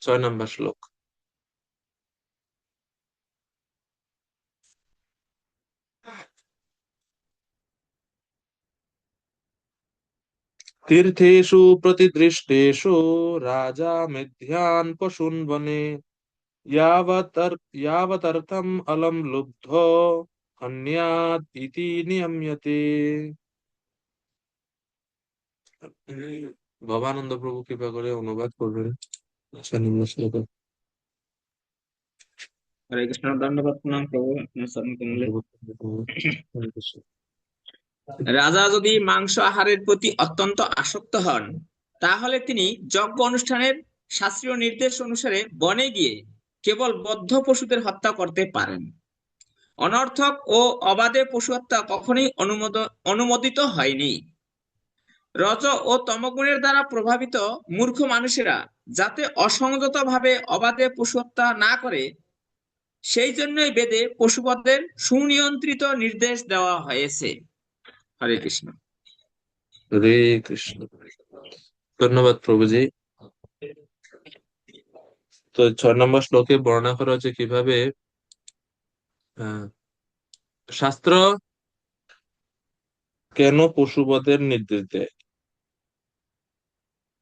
6 নম্বর শ্লোক, তীর্থেষু প্রতিদৃষ্টেষু রাজা মেধ্যান পশুন বনে यावदर्थम अलम लुब्धो हन्यात् इति नियम्यते। ভবানন্দ প্রভু কৃপা করে অনুবাদ করবেন। আচ্ছা, নিম্ন শ্লোকে। হরে কৃষ্ণ, দণ্ডবত প্রণাম প্রভু, আপনার চরণ কমলে। রাজা যদি মাংস আহারের প্রতি অত্যন্ত আসক্ত হন, তাহলে তিনি যজ্ঞ অনুষ্ঠানের শাস্ত্রীয় নির্দেশ অনুসারে বনে গিয়ে কেবল বদ্ধ পশুদের হত্যা করতে পারেন। অনর্থক ও অবাধে পশু হত্যা কখনোই অনুমোদিত হয়নি। রজ ও তমগুণের দ্বারা প্রভাবিত মূর্খ মানুষেরা যাতে অসংযত ভাবে অবাধে পশু হত্যা না করে, সেই জন্যই বেদে পশুবধের সুনিয়ন্ত্রিত নির্দেশ দেওয়া হয়েছে। হরে কৃষ্ণ। হরে কৃষ্ণ। ধন্যবাদ প্রভুজি। তো 6 নম্বর শ্লোকে বর্ণনা করা হচ্ছে কিভাবে আহ, শাস্ত্র কেন পশুবধের নির্দেশ দেয়,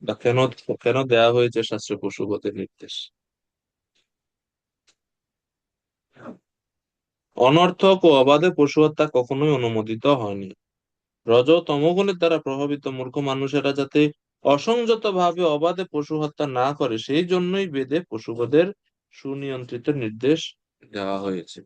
বা কেন কেন দেয়া হয়েছে শাস্ত্রে পশুবধের নির্দেশ। অনর্থক ও অবাধে পশু হত্যা কখনোই অনুমোদিত হয়নি। রজ ও তমগুণের দ্বারা প্রভাবিত মূর্খ মানুষেরা যাতে অসংযত ভাবে অবাধে পশু হত্যা না করে, সেই জন্যই বেদে পশুবধের সুনিয়ন্ত্রিত নির্দেশ দেওয়া হয়েছে।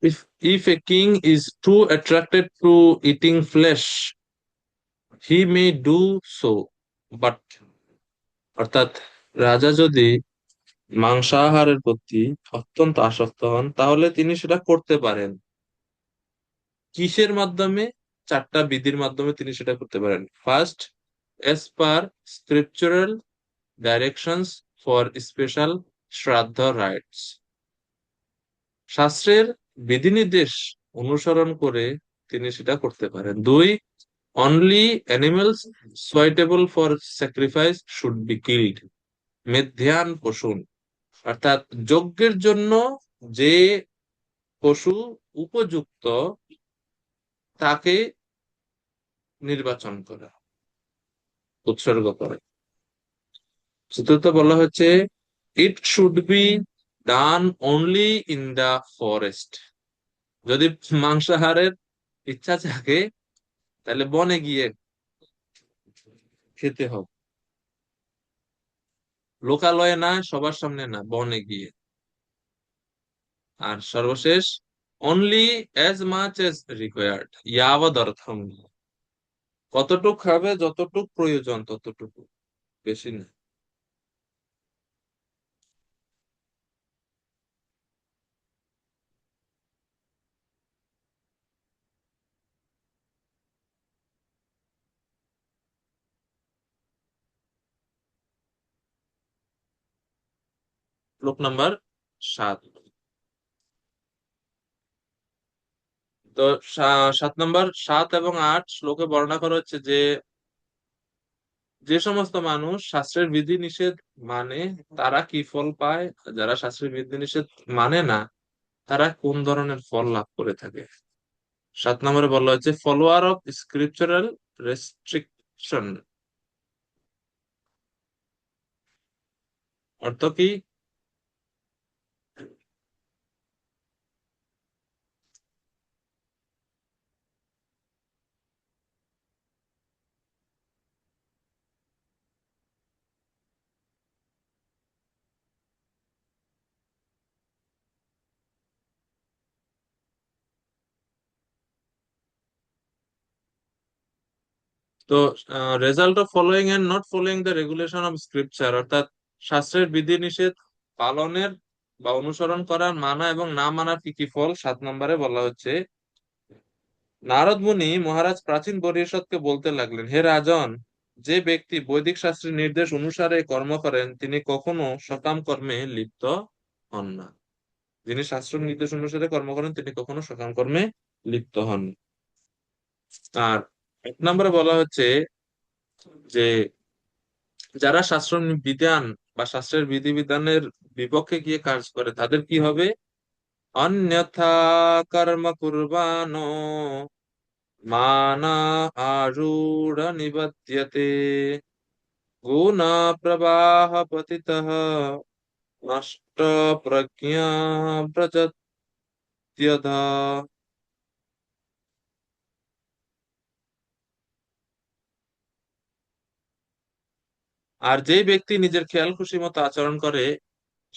if a king is too attracted to eating flesh, he may do so, but অর্থাৎ রাজা যদি মাংসাহারের প্রতি অত্যন্ত আসক্ত হন তাহলে তিনি সেটা করতে পারেন। কিসের মাধ্যমে? চারটা বিধির মাধ্যমে তিনি সেটা করতে পারেন। First, as per scriptural directions for special শ্রাদ্ধ rites, শাস্ত্রের বিধিনির্দেশ অনুসরণ করে তিনি সেটা করতে পারেন। দুই, only animals suitable for sacrifice should be killed, মেধ্যান পশু, অর্থাৎ যজ্ঞের জন্য যে পশু উপযুক্ত তাকে নির্বাচন করা, উৎসর্গ করা। চতুর্থ বলা হচ্ছে it should be done only in the forest, যদি মাংসাহারের ইচ্ছা থাকে তাহলে বনে গিয়ে খেতে হবে, লোকালয়ে না, সবার সামনে না, বনে গিয়ে। আর সর্বশেষ, only as much as required ইয়াবদ অর্থম, কতটুক খাবে, যতটুক প্রয়োজন ততটুকু, বেশি না। শ্লোক নাম্বার 7। তো 7 নম্বর, 7 এবং 8 শ্লোকে বর্ণনা করা হচ্ছে যে যে সমস্ত মানুষ শাস্ত্রের বিধি নিষেধ মানে তারা কি ফল পায়, যারা শাস্ত্রের বিধি নিষেধ মানে না তারা কোন ধরনের ফল লাভ করে থাকে। 7 নম্বরে বলা হচ্ছে ফলোয়ার অফ স্ক্রিপচারাল রেস্ট্রিকশন, অর্থ কি? তো result of following and not following the regulation of scripture, অর্থাৎ শাস্ত্রের বিধি নিষেধ পালনের বা অনুসরণ করার মানা এবং না মানার কি কি ফল 7 নম্বরে বলা হচ্ছে। নারদ মুনি মহারাজ প্রাচীন পরিষদকে বলতে লাগলেন, হে রাজন, যে ব্যক্তি বৈদিক শাস্ত্রের নির্দেশ অনুসারে কর্ম করেন তিনি কখনো সকাম কর্মে লিপ্ত হন না। যিনি শাস্ত্র নির্দেশ অনুসারে কর্ম করেন তিনি কখনো সকাম কর্মে লিপ্ত হন না। আর 1 নম্বরে বলা হচ্ছে যে যারা শাস্ত্র বিধান বা শাস্ত্রের বিধিবিধানের বিপক্ষে গিয়ে কাজ করে তাদের কি হবে? অন্যথা কর্ম কুর্বাণো মানা আরূঢ় নিবধ্যতে গুণ প্রবাহ পতিতঃ নষ্ট প্রজ্ঞা প্রযত্যধ। আর যে ব্যক্তি নিজের খেয়াল খুশি মতো আচরণ করে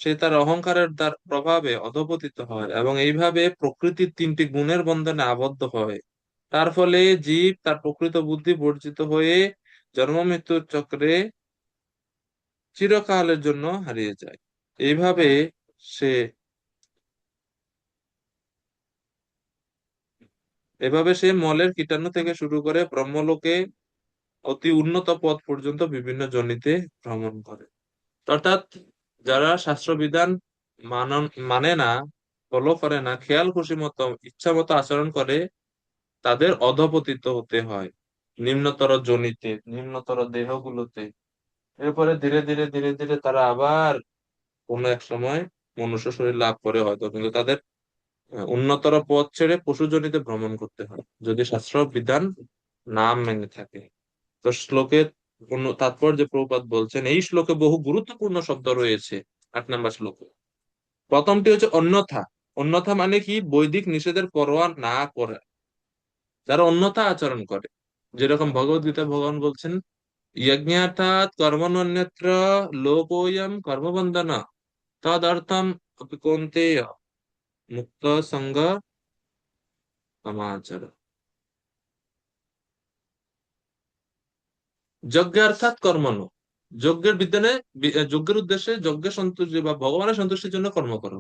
সে তার অহংকারের দ্বার প্রভাবে অধঃপতিত হয় এবং এইভাবে প্রকৃতির 3টি গুণের বন্ধনে আবদ্ধ হয়। তার ফলে জীব তার প্রকৃত বুদ্ধি বর্জিত হয়ে জন্ম মৃত্যুর চক্রে চিরকালের জন্য হারিয়ে যায়। এইভাবে সে মলের কীটাণু থেকে শুরু করে ব্রহ্মলোকে অতি উন্নত পথ পর্যন্ত বিভিন্ন যোনিতে ভ্রমণ করে। অর্থাৎ যারা শাস্ত্রবিধান মানে না, ফলো করে না, খেয়াল খুশি মতো ইচ্ছা মতো আচরণ করে তাদের অধপতিত হতে হয় নিম্নতর যোনিতে, নিম্নতর দেহগুলোতে। এরপরে ধীরে ধীরে ধীরে ধীরে তারা আবার কোনো এক সময় মনুষ্য শরীর লাভ করে, হয়তো কিন্তু তাদের উন্নতর পথ ছেড়ে পশু যোনিতে ভ্রমণ করতে হয় যদি শাস্ত্র বিধান না মেনে থাকে। তো শ্লোকের তাৎপর্য প্রভুপাদ বলছেন এই শ্লোকে বহু গুরুত্বপূর্ণ শব্দ রয়েছে। 8 নম্বর শ্লোকে প্রথমটি হচ্ছে অন্যথা। অন্যথা মানে কি? বৈদিক নিষেধের পরোয়া না করে যারা অন্যথা আচরণ করে, যেরকম ভগবদ গীতা ভগবান বলছেন যজ্ঞার্থাৎ কর্মণ্যত্র লোকোয়ম কর্মবন্ধন তদর্থম অপি কৌন্তেয় মুক্ত সঙ্গ কামাচার। যজ্ঞার্থাৎ কর্মণ, যজ্ঞের বিধানে, যজ্ঞের উদ্দেশ্যে, যজ্ঞের সন্তুষ্টি বা ভগবানের সন্তুষ্টির জন্য কর্ম করো।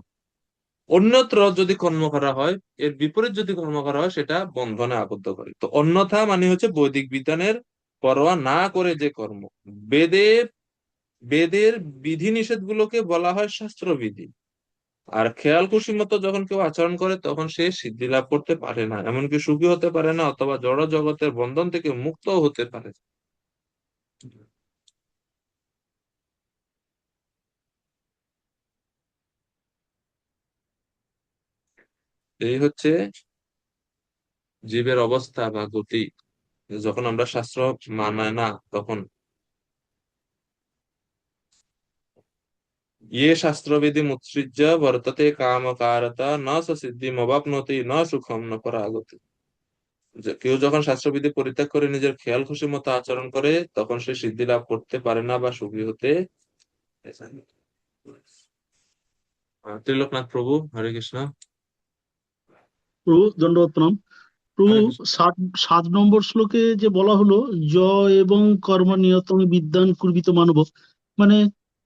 অন্যত্র যদি কর্ম করা হয়, এর বিপরীত যদি কর্ম করা হয়, সেটা বন্ধনে আবদ্ধ করে। তো অন্যথা মানে হচ্ছে বৈদিক বিধানের পরোয়া না করে যে কর্ম। বেদের বেদের বিধি নিষেধ গুলোকে বলা হয় শাস্ত্রবিধি। আর খেয়াল খুশি মতো যখন কেউ আচরণ করে, তখন সে সিদ্ধি লাভ করতে পারে না, এমনকি সুখী হতে পারে না, অথবা জড় জগতের বন্ধন থেকে মুক্ত হতে পারে। এই হচ্ছে জীবের অবস্থা বা গতি, যখন আমরা শাস্ত্র মানায় না তখন। ये शास्त्रविधि मुत्सृज्य वर्तते कामकारता न स सिद्धिमवाप्नोति न सुखम न परागति। কেউ যখন শাস্ত্রবিধি পরিত্যাগ করে নিজের খেয়াল খুশি মতো আচরণ করে, তখন সে সিদ্ধি লাভ করতে পারে না বা সুখী হতে। ত্রিলোকনাথ প্রভু, হরে কৃষ্ণ। প্রভু দণ্ডবত প্রণাম। প্রভু, হরে কৃষ্ণ। 7 নম্বর শ্লোকে যে বলা হলো, য এবং কর্ম নিয়তং বিদ্যান কুর্বিত মানব, মানে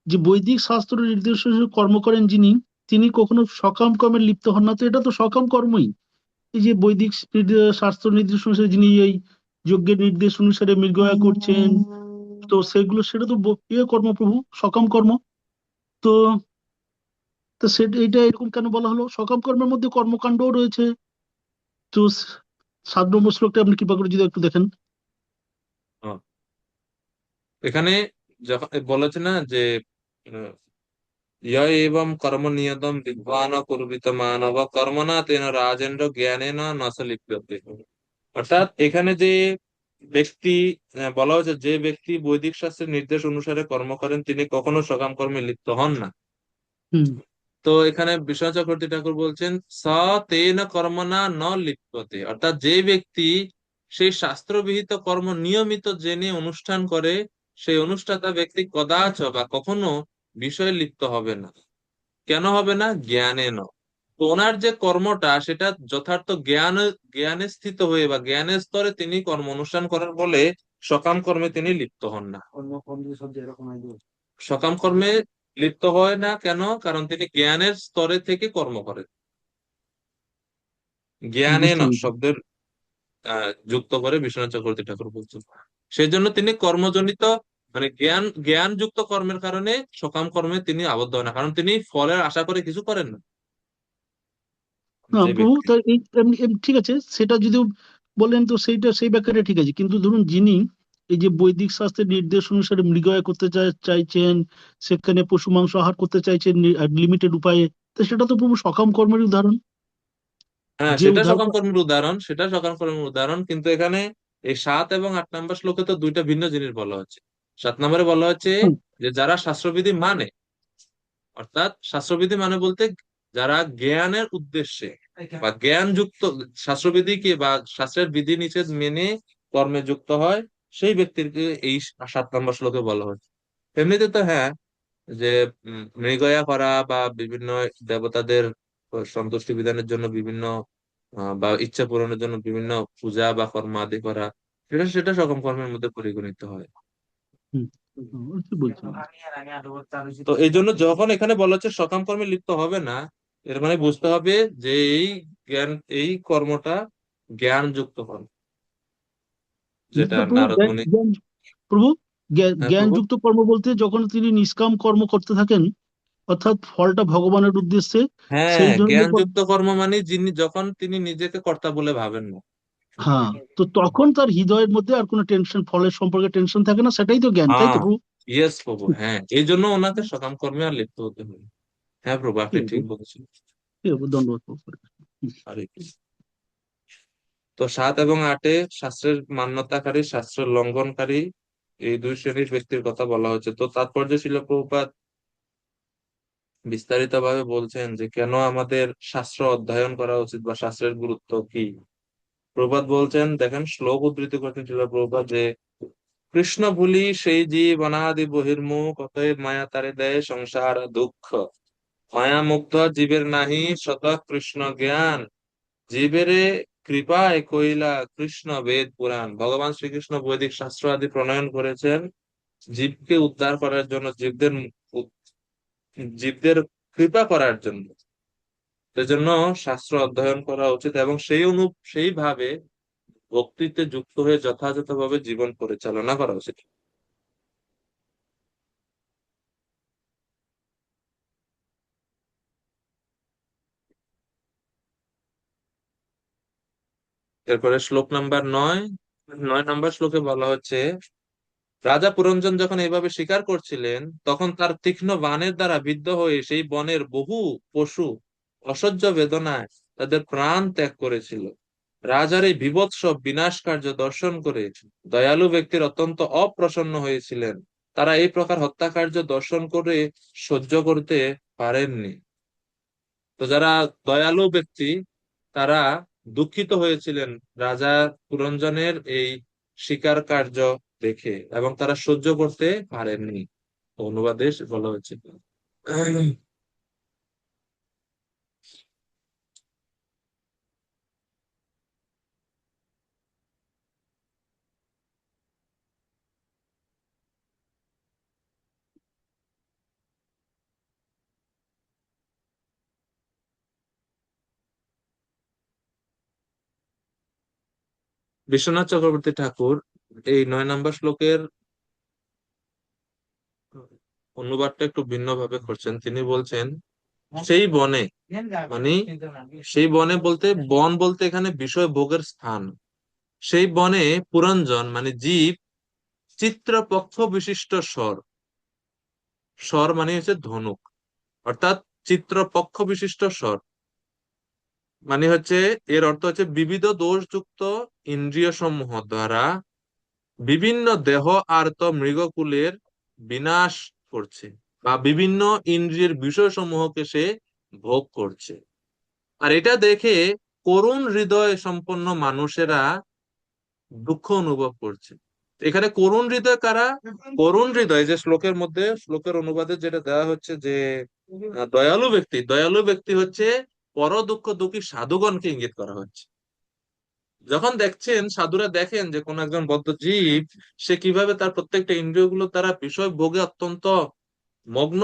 যে বৈদিক শাস্ত্র নির্দেশ অনুসারে কর্ম করেন যিনি, তিনি কখনো সকাম কর্মে লিপ্ত হন না। তো এটা তো সকাম কর্মই। এই যে বৈদিক শাস্ত্র নির্দেশ অনুসারে যিনি এই যজ্ঞের নির্দেশ অনুসারে মৃগয়া করছেন, তো সেগুলো সেটা তো কর্ম প্রভু, সকাম কর্ম। তো তো সেটা এটা এরকম কেন বলা হলো? সকাম কর্মের মধ্যে কর্মকাণ্ডও রয়েছে। তো 7 নম্বর শ্লোকটা আপনি কৃপা করে যদি একটু দেখেন। ও, এখানে যখন বলেছে না যে আহ, य एवं कर्म नियतम विद्वान कुर्वित मानव कर्मणा तेन राजेन्द्र জ্ঞানেন न स लिप्यते। অর্থাৎ এখানে যে ব্যক্তি, বলা হয়েছে যে ব্যক্তি বৈদিক শাস্ত্রের নির্দেশ অনুসারে কর্ম করেন, তিনি কখনো সকাম কর্মে লিপ্ত হন না। হুম। তো এখানে বিশ্বনাথ চক্রবর্তী ঠাকুর বলছেন, স তেন কর্মণা ন লিপ্যতে, অর্থাৎ যে ব্যক্তি সেই শাস্ত্রবিহিত কর্ম নিয়মিত জেনে অনুষ্ঠান করে, সেই অনুষ্ঠাতা ব্যক্তি কদাচ বা কখনো বিষয়ে লিপ্ত হবে না। কেন হবে না? জ্ঞানে ন। তো ওনার যে কর্মটা, সেটা যথার্থ জ্ঞানে স্থিত হয়ে বা জ্ঞানের স্তরে তিনি কর্ম অনুষ্ঠান করার বলে সকাম কর্মে তিনি লিপ্ত হন না। সকাম কর্মে লিপ্ত হয় না কেন? কারণ তিনি জ্ঞানের স্তরে থেকে কর্ম করেন। জ্ঞানে বুঝতে না পেরেছি। শব্দের যুক্ত করে বিশ্বনাথ চক্রবর্তী ঠাকুর বলছেন। সেই জন্য তিনি কর্মজনিত, মানে জ্ঞান যুক্ত কর্মের কারণে সকাম কর্মে তিনি আবদ্ধ হন না, কারণ তিনি ফলের আশা করে কিছু করেন না। না যে প্রভু, ব্যক্তি, তাই ঠিক আছে, সেটা যদিও বলেন তো সেইটা সেই ব্যাপারে ঠিক আছে, কিন্তু ধরুন যিনি এই যে বৈদিক শাস্ত্রের নির্দেশ অনুসারে মৃগয়া করতে চাইছেন, সেখানে পশু মাংস আহার করতে চাইছেন লিমিটেড উপায়ে, তো সেটা তো প্রভু সকাম কর্মের উদাহরণ। হ্যাঁ যে সেটা সকাম উদাহরণ। কর্মের উদাহরণ, সেটা সকাম কর্মের উদাহরণ, কিন্তু এখানে এই 7 এবং 8 নম্বর শ্লোকে তো দুইটা ভিন্ন জিনিস বলা হচ্ছে। 7 নম্বরে বলা হচ্ছে যে যারা শাস্ত্রবিধি মানে, অর্থাৎ শাস্ত্রবিধি মানে বলতে যারা জ্ঞানের উদ্দেশ্যে বা জ্ঞান যুক্ত, শাস্ত্রবিধিকে বা শাস্ত্রের বিধি নিষেধ মেনে কর্মে যুক্ত হয়, সেই ব্যক্তিকে এই 7 নম্বর শ্লোকে বলা হচ্ছে। এমনিতে তো হ্যাঁ, যে মৃগয়া করা বা বিভিন্ন দেবতাদের সন্তুষ্টি বিধানের জন্য বিভিন্ন বা ইচ্ছা পূরণের জন্য বিভিন্ন পূজা বা কর্ম আদি করা, সেটা সেটা সকম কর্মের মধ্যে পরিগণিত হয়। হুম, কি বলছেন? তো এই জন্য যখন এখানে বলা হচ্ছে সকাম কর্মে লিপ্ত হবে না, এর মানে বুঝতে হবে যে এই জ্ঞান, এই কর্মটা জ্ঞান যুক্ত কর্ম, যেটা না প্রভু, নারদ মুনি। প্রভু, হ্যাঁ প্রভু। জ্ঞানযুক্ত কর্ম বলতে যখন তিনি নিষ্কাম কর্ম করতে থাকেন, অর্থাৎ ফলটা ভগবানের উদ্দেশ্যে, হ্যাঁ, সেই জ্ঞান ধরনের যুক্ত কর্ম মানে যিনি, যখন তিনি নিজেকে কর্তা বলে ভাবেন না। হ্যাঁ, তো তখন তার হৃদয়ের মধ্যে আর কোনো টেনশন, ফলের সম্পর্কে টেনশন থাকে না, সেটাই তো জ্ঞান, তাই হ্যাঁ, তো প্রভু? ইয়েস প্রভু, হ্যাঁ, এই জন্য ওনাকে সকাম কর্মে আর লিপ্ত হতে হবে। হ্যাঁ প্রভু, আপনি ঠিক ঠিক আছে, বলেছেন। ঠিক আছে, ধন্যবাদ প্রভু। হরে কৃষ্ণ। তো 7 এবং 8-এ শাস্ত্রের মান্যতাকারী, শাস্ত্রের লঙ্ঘনকারী, এই দুই শ্রেণীর ব্যক্তির কথা বলা হচ্ছে। তো তাৎপর্য ছিল, প্রভুপাদ বিস্তারিত ভাবে বলছেন যে কেন আমাদের শাস্ত্র অধ্যয়ন করা উচিত বা শাস্ত্রের গুরুত্ব কি। প্রভুপাদ বলছেন, দেখেন শ্লোক উদ্ধৃতি করছেন ছিল প্রভুপাদ যে, কৃষ্ণ ভুলি সেই জীব অনাদি বহির্মুখ, অতএব মায়া তারে দেয় সংসার দুঃখ। মায়া মুগ্ধ জীবের নাহি শত কৃষ্ণ জ্ঞান, জীবেরে কৃপায় কইলা কৃষ্ণ বেদ পুরাণ, ভগবান শ্রীকৃষ্ণ বৈদিক শাস্ত্র আদি প্রণয়ন করেছেন জীবকে উদ্ধার করার জন্য, জীবদের কৃপা করার জন্য। সেজন্য শাস্ত্র অধ্যয়ন করা উচিত এবং সেইভাবে ভক্তিতে যুক্ত হয়ে যথাযথভাবে জীবন পরিচালনা করা উচিত। এরপরে শ্লোক নাম্বার 9। 9 নম্বর শ্লোকে বলা হচ্ছে, রাজা পুরঞ্জন যখন এইভাবে শিকার করছিলেন তখন তার তীক্ষ্ণ বাণের দ্বারা বিদ্ধ হয়ে সেই বনের বহু পশু অসহ্য বেদনায় তাদের প্রাণ ত্যাগ করেছিল। রাজার এই বীভৎস বিনাশ কার্য দর্শন করে দয়ালু ব্যক্তির অত্যন্ত অপ্রসন্ন হয়েছিলেন। তারা এই প্রকার হত্যাকার্য দর্শন করে সহ্য করতে পারেননি। তো যারা দয়ালু ব্যক্তি, তারা দুঃখিত হয়েছিলেন রাজা পুরঞ্জনের এই শিকার কার্য দেখে এবং তারা সহ্য করতে পারেননি। অনুবাদে বলা হয়েছে। বিশ্বনাথ চক্রবর্তী ঠাকুর এই 9 নম্বর শ্লোকের অনুবাদটা একটু ভিন্ন ভাবে করছেন। তিনি বলছেন, সেই বনে, মানে সেই বনে বলতে, বন বলতে এখানে বিষয় ভোগের স্থান। সেই বনে পুরঞ্জন মানে জীব চিত্রপক্ষ বিশিষ্ট স্বর, স্বর মানে হচ্ছে ধনুক, অর্থাৎ চিত্রপক্ষ বিশিষ্ট স্বর মানে হচ্ছে, এর অর্থ হচ্ছে বিবিধ দোষযুক্ত ইন্দ্রিয় সমূহ দ্বারা বিভিন্ন দেহ আর্ত মৃগকুলের বিনাশ করছে, বা বিভিন্ন ইন্দ্রিয়ের বিষয় সমূহকে সে ভোগ করছে। আর এটা দেখে করুণ হৃদয় সম্পন্ন মানুষেরা দুঃখ অনুভব করছে। এখানে করুণ হৃদয় কারা? করুণ হৃদয়, যে শ্লোকের মধ্যে, শ্লোকের অনুবাদে যেটা দেওয়া হচ্ছে যে দয়ালু ব্যক্তি, দয়ালু ব্যক্তি হচ্ছে পর দুঃখ দুঃখী সাধুগণকে ইঙ্গিত করা হচ্ছে। যখন দেখছেন, সাধুরা দেখেন যে কোন একজন বদ্ধ জীব সে কিভাবে তার প্রত্যেকটা ইন্দ্রিয় গুলো তারা বিষয় ভোগে অত্যন্ত মগ্ন,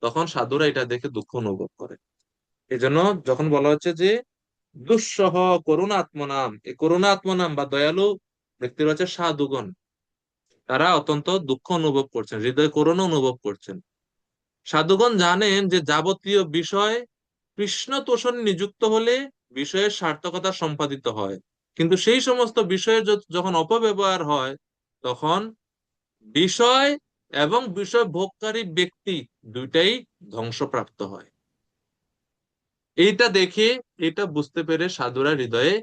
তখন সাধুরা এটা দেখে দুঃখ অনুভব করে। এই জন্য যখন বলা হচ্ছে যে দুঃসহ করুণাত্মনাম, এই করুণাত্মনাম বা দয়ালু ব্যক্তির হচ্ছে সাধুগণ, তারা অত্যন্ত দুঃখ অনুভব করছেন, হৃদয় করুণা অনুভব করছেন। সাধুগণ জানেন যে যাবতীয় বিষয় কৃষ্ণ তোষণে নিযুক্ত হলে বিষয়ের সার্থকতা সম্পাদিত হয়, কিন্তু সেই সমস্ত বিষয়ের যখন অপব্যবহার হয়, তখন বিষয় এবং বিষয় ভোগকারী ব্যক্তি দুইটাই ধ্বংসপ্রাপ্ত হয়। এইটা দেখে, এটা বুঝতে পেরে সাধুরা হৃদয়ে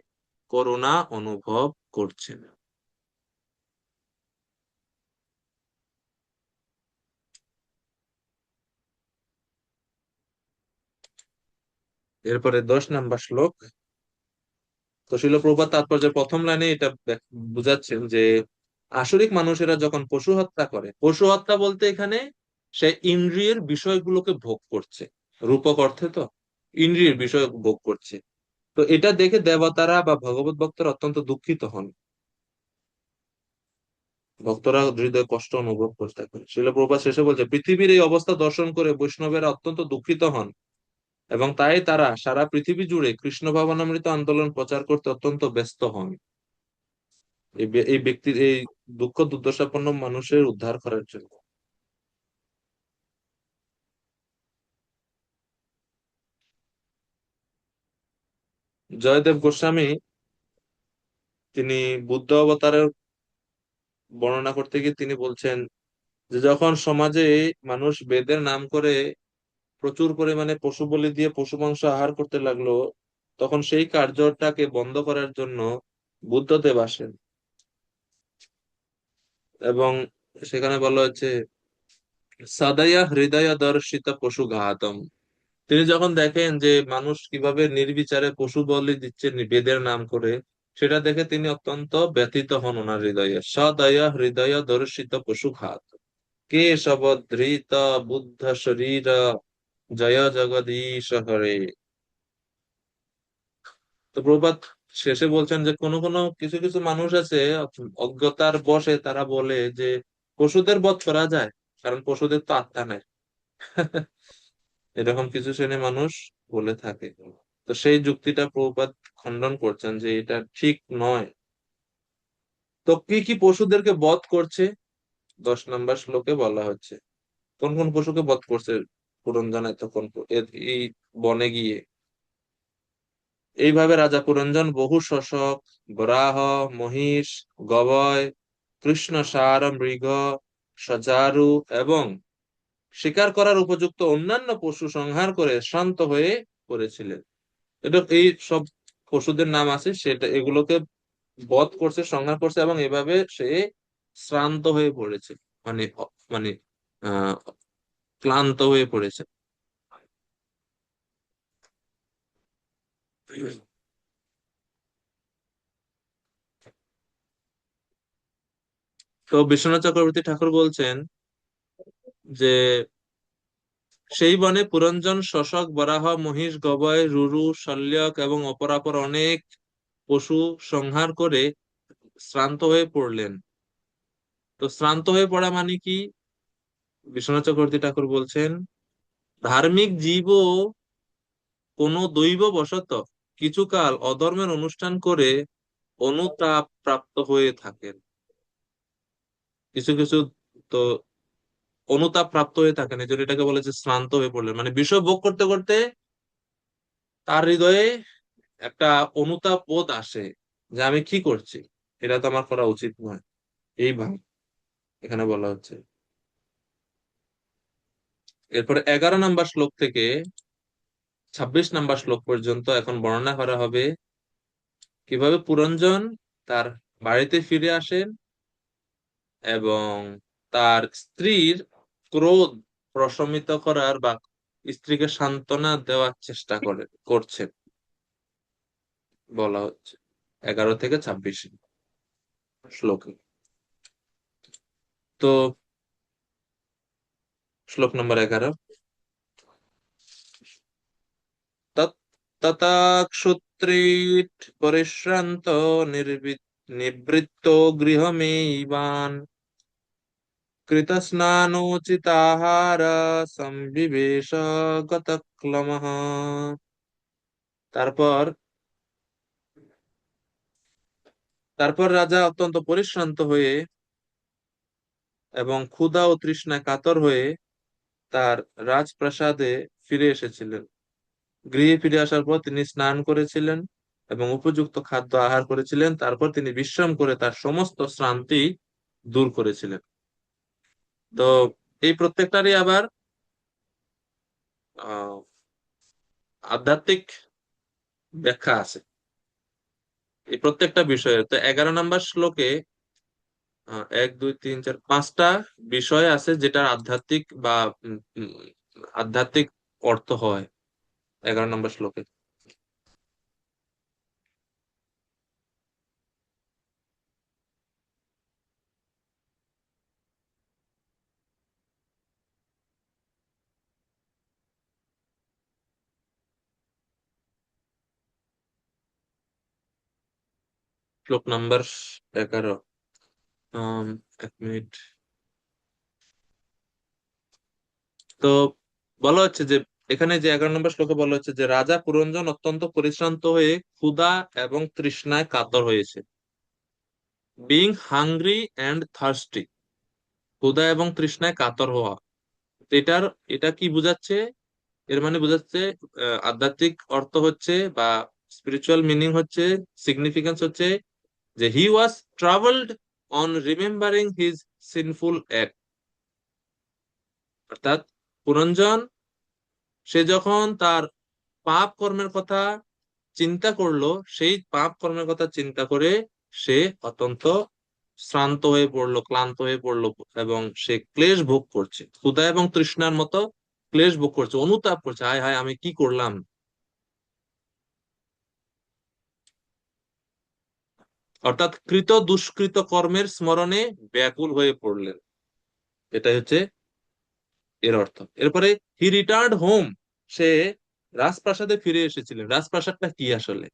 করুণা অনুভব করছেন। এরপরে 10 নম্বর শ্লোক। তো শিল প্রভুপাদ তাৎপর্যের প্রথম লাইনে এটা বুঝাচ্ছেন যে আসরিক মানুষেরা যখন পশু হত্যা করে, পশু হত্যা বলতে এখানে সে ইন্দ্রিয়ের বিষয়গুলোকে ভোগ করছে, রূপক অর্থে তো ইন্দ্রিয়ের বিষয় ভোগ করছে। তো এটা দেখে দেবতারা বা ভগবত ভক্তরা অত্যন্ত দুঃখিত হন, ভক্তরা হৃদয়ে কষ্ট অনুভব করতে পারে। শিল প্রভুপাদ শেষে বলছে, পৃথিবীর এই অবস্থা দর্শন করে বৈষ্ণবেরা অত্যন্ত দুঃখিত হন এবং তাই তারা সারা পৃথিবী জুড়ে কৃষ্ণ ভাবনামৃত আন্দোলন প্রচার করতে অত্যন্ত ব্যস্ত হন, এই ব্যক্তির এই দুঃখ দুর্দশাপন্ন মানুষের উদ্ধার করার জন্য। জয়দেব গোস্বামী তিনি বুদ্ধ অবতারের বর্ণনা করতে গিয়ে তিনি বলছেন যে যখন সমাজে মানুষ বেদের নাম করে প্রচুর পরিমাণে পশু বলি দিয়ে পশু মাংস আহার করতে লাগলো, তখন সেই কার্যটাকে বন্ধ করার জন্য বুদ্ধদেব আসেন এবং সেখানে বলা হচ্ছে সাদায়া হৃদয় দর্শিত পশু ঘাতম। তিনি যখন দেখেন যে মানুষ কিভাবে নির্বিচারে পশু বলি দিচ্ছে বেদের নাম করে, সেটা দেখে তিনি অত্যন্ত ব্যথিত হন ওনার হৃদয়ে। সদয়া হৃদয় দর্শিত পশু ঘাত, কে ধৃত বুদ্ধ শরীর জয় জগদীশ হরে। তো প্রভুপাদ শেষে বলছেন যে কোনো কোনো কিছু কিছু মানুষ আছে অজ্ঞতার বশে তারা বলে যে পশুদের বধ করা যায়, কারণ পশুদের তো আত্মা নাই। এরকম কিছু শ্রেণীর মানুষ বলে থাকে। তো সেই যুক্তিটা প্রভুপাদ খণ্ডন করছেন যে এটা ঠিক নয়। তো কি কি পশুদেরকে বধ করছে 10 নম্বর শ্লোকে বলা হচ্ছে। কোন কোন পশুকে বধ করছে পুরঞ্জন এতক্ষণ এই বনে গিয়ে। এইভাবে রাজা পুরঞ্জন বহু শোষক, বরাহ, মহিষ, গবয়, কৃষ্ণসার, মৃগ, সজারু এবং শিকার করার উপযুক্ত অন্যান্য পশু সংহার করে শান্ত হয়ে পড়েছিলেন। এটা এই সব পশুদের নাম আছে, সেটা এগুলোকে বধ করছে, সংহার করছে, এবং এভাবে সে শ্রান্ত হয়ে পড়েছে, মানে মানে আহ ক্লান্ত হয়ে পড়েছে। তো বিশ্বনাথ চক্রবর্তী ঠাকুর বলছেন যে সেই বনে পুরঞ্জন শশক, বরাহ, মহিষ, গবয়, রুরু, শল্যক এবং অপরাপর অনেক পশু সংহার করে শ্রান্ত হয়ে পড়লেন। তো শ্রান্ত হয়ে পড়া মানে কি? বিশ্বনাথ চক্রবর্তী ঠাকুর বলছেন ধার্মিক জীবও কোনো দৈব বশত কিছুকাল অধর্মের অনুষ্ঠান করে অনুতাপ প্রাপ্ত হয়ে থাকেন। কিছু কিছু তো অনুতাপ প্রাপ্ত হয়ে থাকেন, এই জন্য এটাকে বলে যে শ্রান্ত হয়ে পড়লেন, মানে বিষয় ভোগ করতে করতে তার হৃদয়ে একটা অনুতাপ বোধ আসে যে আমি কি করছি, এটা তো আমার করা উচিত নয়। এই ভাব এখানে বলা হচ্ছে। এরপরে 11 নম্বর শ্লোক থেকে 26 নম্বর শ্লোক পর্যন্ত এখন বর্ণনা করা হবে কিভাবে পুরঞ্জন তার বাড়িতে ফিরে আসেন এবং তার স্ত্রীর ক্রোধ প্রশমিত করার বা স্ত্রীকে সান্ত্বনা দেওয়ার চেষ্টা করছেন বলা হচ্ছে 11 থেকে 26 শ্লোকে। তো শ্লোক নম্বর 11, ততা ক্ষুত্রীট পরিশ্রান্ত নিবৃত্ত গৃহমেইবান কৃতস্নানোচিতাহার সংবিবেশ গতক্লমঃ। তারপর তারপর রাজা অত্যন্ত পরিশ্রান্ত হয়ে এবং ক্ষুধা ও তৃষ্ণায় কাতর হয়ে তার রাজপ্রাসাদে ফিরে এসেছিলেন। গৃহে ফিরে আসার পর তিনি স্নান করেছিলেন এবং উপযুক্ত খাদ্য আহার করেছিলেন। তারপর তিনি বিশ্রাম করে তার সমস্ত শ্রান্তি দূর করেছিলেন। তো এই প্রত্যেকটারই আবার আহ আধ্যাত্মিক ব্যাখ্যা আছে এই প্রত্যেকটা বিষয়ের। তো 11 নম্বর শ্লোকে 1 2 3 4 5টা বিষয় আছে যেটার আধ্যাত্মিক বা আধ্যাত্মিক অর্থ হয় 11 নম্বর শ্লোকে। শ্লোক নাম্বার 11। 1 মিনিট। তো বলা হচ্ছে যে এখানে যে 11 নম্বর শ্লোকে বলা হচ্ছে যে রাজা পুরঞ্জন অত্যন্ত পরিশ্রান্ত হয়ে ক্ষুধা এবং তৃষ্ণায় কাতর হয়েছে। বিং হাংরি অ্যান্ড থার্স্টি, ক্ষুধা এবং তৃষ্ণায় কাতর হওয়া। তো এটা কি বোঝাচ্ছে? এর মানে বোঝাচ্ছে আধ্যাত্মিক অর্থ হচ্ছে বা স্পিরিচুয়াল মিনিং হচ্ছে, সিগনিফিকেন্স হচ্ছে যে he was travelled on remembering his sinful act. অর্থাৎ পুরঞ্জন সে যখন তার পাপ কর্মের কথা চিন্তা করলো, সেই পাপ কর্মের কথা চিন্তা করে সে অত্যন্ত শ্রান্ত হয়ে পড়লো, ক্লান্ত হয়ে পড়লো, এবং সে ক্লেশ ভোগ করছে, ক্ষুধা এবং তৃষ্ণার মতো ক্লেশ ভোগ করছে, অনুতাপ করছে, হায় হায় আমি কি করলাম। অর্থাৎ কৃত দুষ্কৃত কর্মের স্মরণে ব্যাকুল হয়ে পড়লেন, এটাই হচ্ছে এর অর্থ। এরপরে হি রিটার্নড হোম, সে রাজপ্রাসাদে ফিরে এসেছিলেন। রাজপ্রাসাদটা কি আসলে?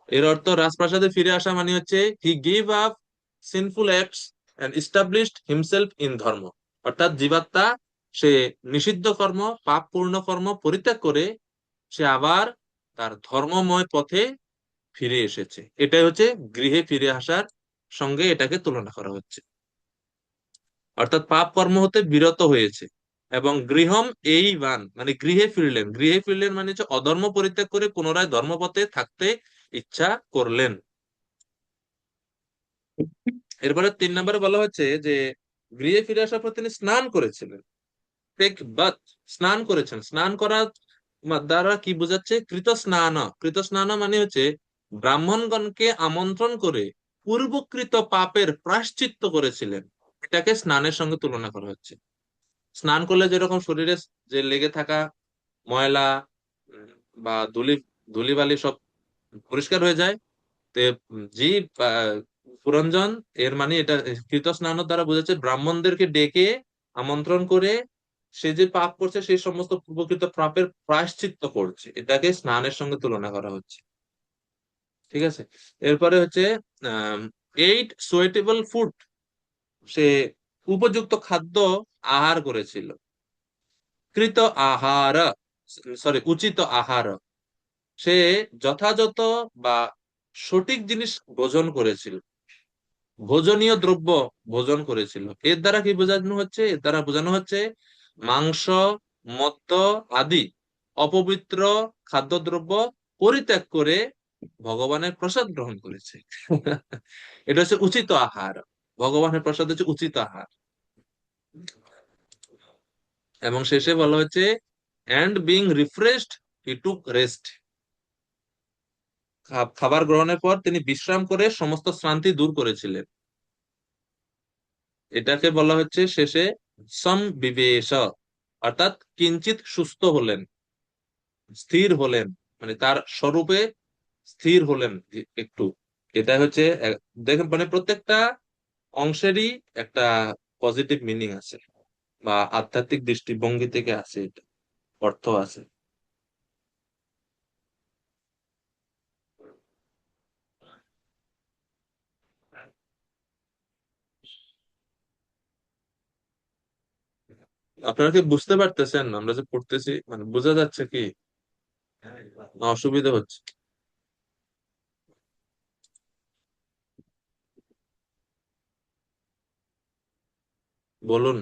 এর অর্থ রাজপ্রাসাদে ফিরে আসা মানে হচ্ছে he gave up sinful acts and established himself in dharma. অর্থাৎ জীবাত্মা সে নিষিদ্ধ কর্ম, পাপপূর্ণ কর্ম পরিত্যাগ করে সে আবার তার ধর্মময় পথে ফিরে এসেছে। এটাই হচ্ছে গৃহে ফিরে আসার সঙ্গে এটাকে তুলনা করা হচ্ছে। অর্থাৎ পাপ কর্ম হতে বিরত হয়েছে এবং গৃহম এই বান মানে গৃহে ফিরলেন। গৃহে ফিরলেন মানে হচ্ছে অধর্ম পরিত্যাগ করে পুনরায় ধর্মপথে থাকতে ইচ্ছা করলেন। এরপরে 3 নম্বরে বলা হচ্ছে যে গৃহে ফিরে আসার পর তিনি স্নান করেছিলেন। টেক বাথ, স্নান করেছেন। স্নান করার দ্বারা কি বোঝাচ্ছে? কৃত স্নান। কৃত স্নান মানে হচ্ছে ব্রাহ্মণগণকে আমন্ত্রণ করে পূর্বকৃত পাপের প্রায়শ্চিত্ত করেছিলেন। এটাকে স্নানের সঙ্গে তুলনা করা হচ্ছে। স্নান করলে যেরকম শরীরে যে লেগে থাকা ময়লা উম, বা ধুলিবালি সব পরিষ্কার হয়ে যায়, তে জীব পুরঞ্জন, এর মানে এটা কৃত স্নানের দ্বারা বোঝাচ্ছে ব্রাহ্মণদেরকে ডেকে আমন্ত্রণ করে সে যে পাপ করছে সেই সমস্ত পূর্বকৃত পাপের প্রায়শ্চিত্ত করছে, এটাকে স্নানের সঙ্গে তুলনা করা হচ্ছে। ঠিক আছে। এরপরে হচ্ছে এইট সুইটেবল ফুড, সে উপযুক্ত খাদ্য আহার করেছিল। কৃত আহার, সরি উচিত আহার, সে যথাযথ বা সঠিক জিনিস ভোজন করেছিল, ভোজনীয় দ্রব্য ভোজন করেছিল। এর দ্বারা কি বোঝানো হচ্ছে? এর দ্বারা বোঝানো হচ্ছে মাংস, মদ্য আদি অপবিত্র খাদ্যদ্রব্য পরিত্যাগ করে ভগবানের প্রসাদ গ্রহণ করেছে। এটা হচ্ছে উচিত আহার। ভগবানের প্রসাদ হচ্ছে উচিত আহার। এবং শেষে বলা হচ্ছে and being refreshed he took rest. খাবার গ্রহণের পর তিনি বিশ্রাম করে সমস্ত শ্রান্তি দূর করেছিলেন। এটাকে বলা হচ্ছে শেষে সম বিবেশ, অর্থাৎ কিঞ্চিত সুস্থ হলেন, স্থির হলেন, মানে তার স্বরূপে স্থির হলেন একটু। এটা হচ্ছে দেখেন, মানে প্রত্যেকটা অংশেরই একটা পজিটিভ মিনিং আছে বা আধ্যাত্মিক দৃষ্টিভঙ্গি থেকে আছে, এটা অর্থ আছে। আপনারা কি বুঝতে পারতেছেন আমরা যে পড়তেছি? মানে বোঝা যাচ্ছে কি না অসুবিধা হচ্ছে? বলুন।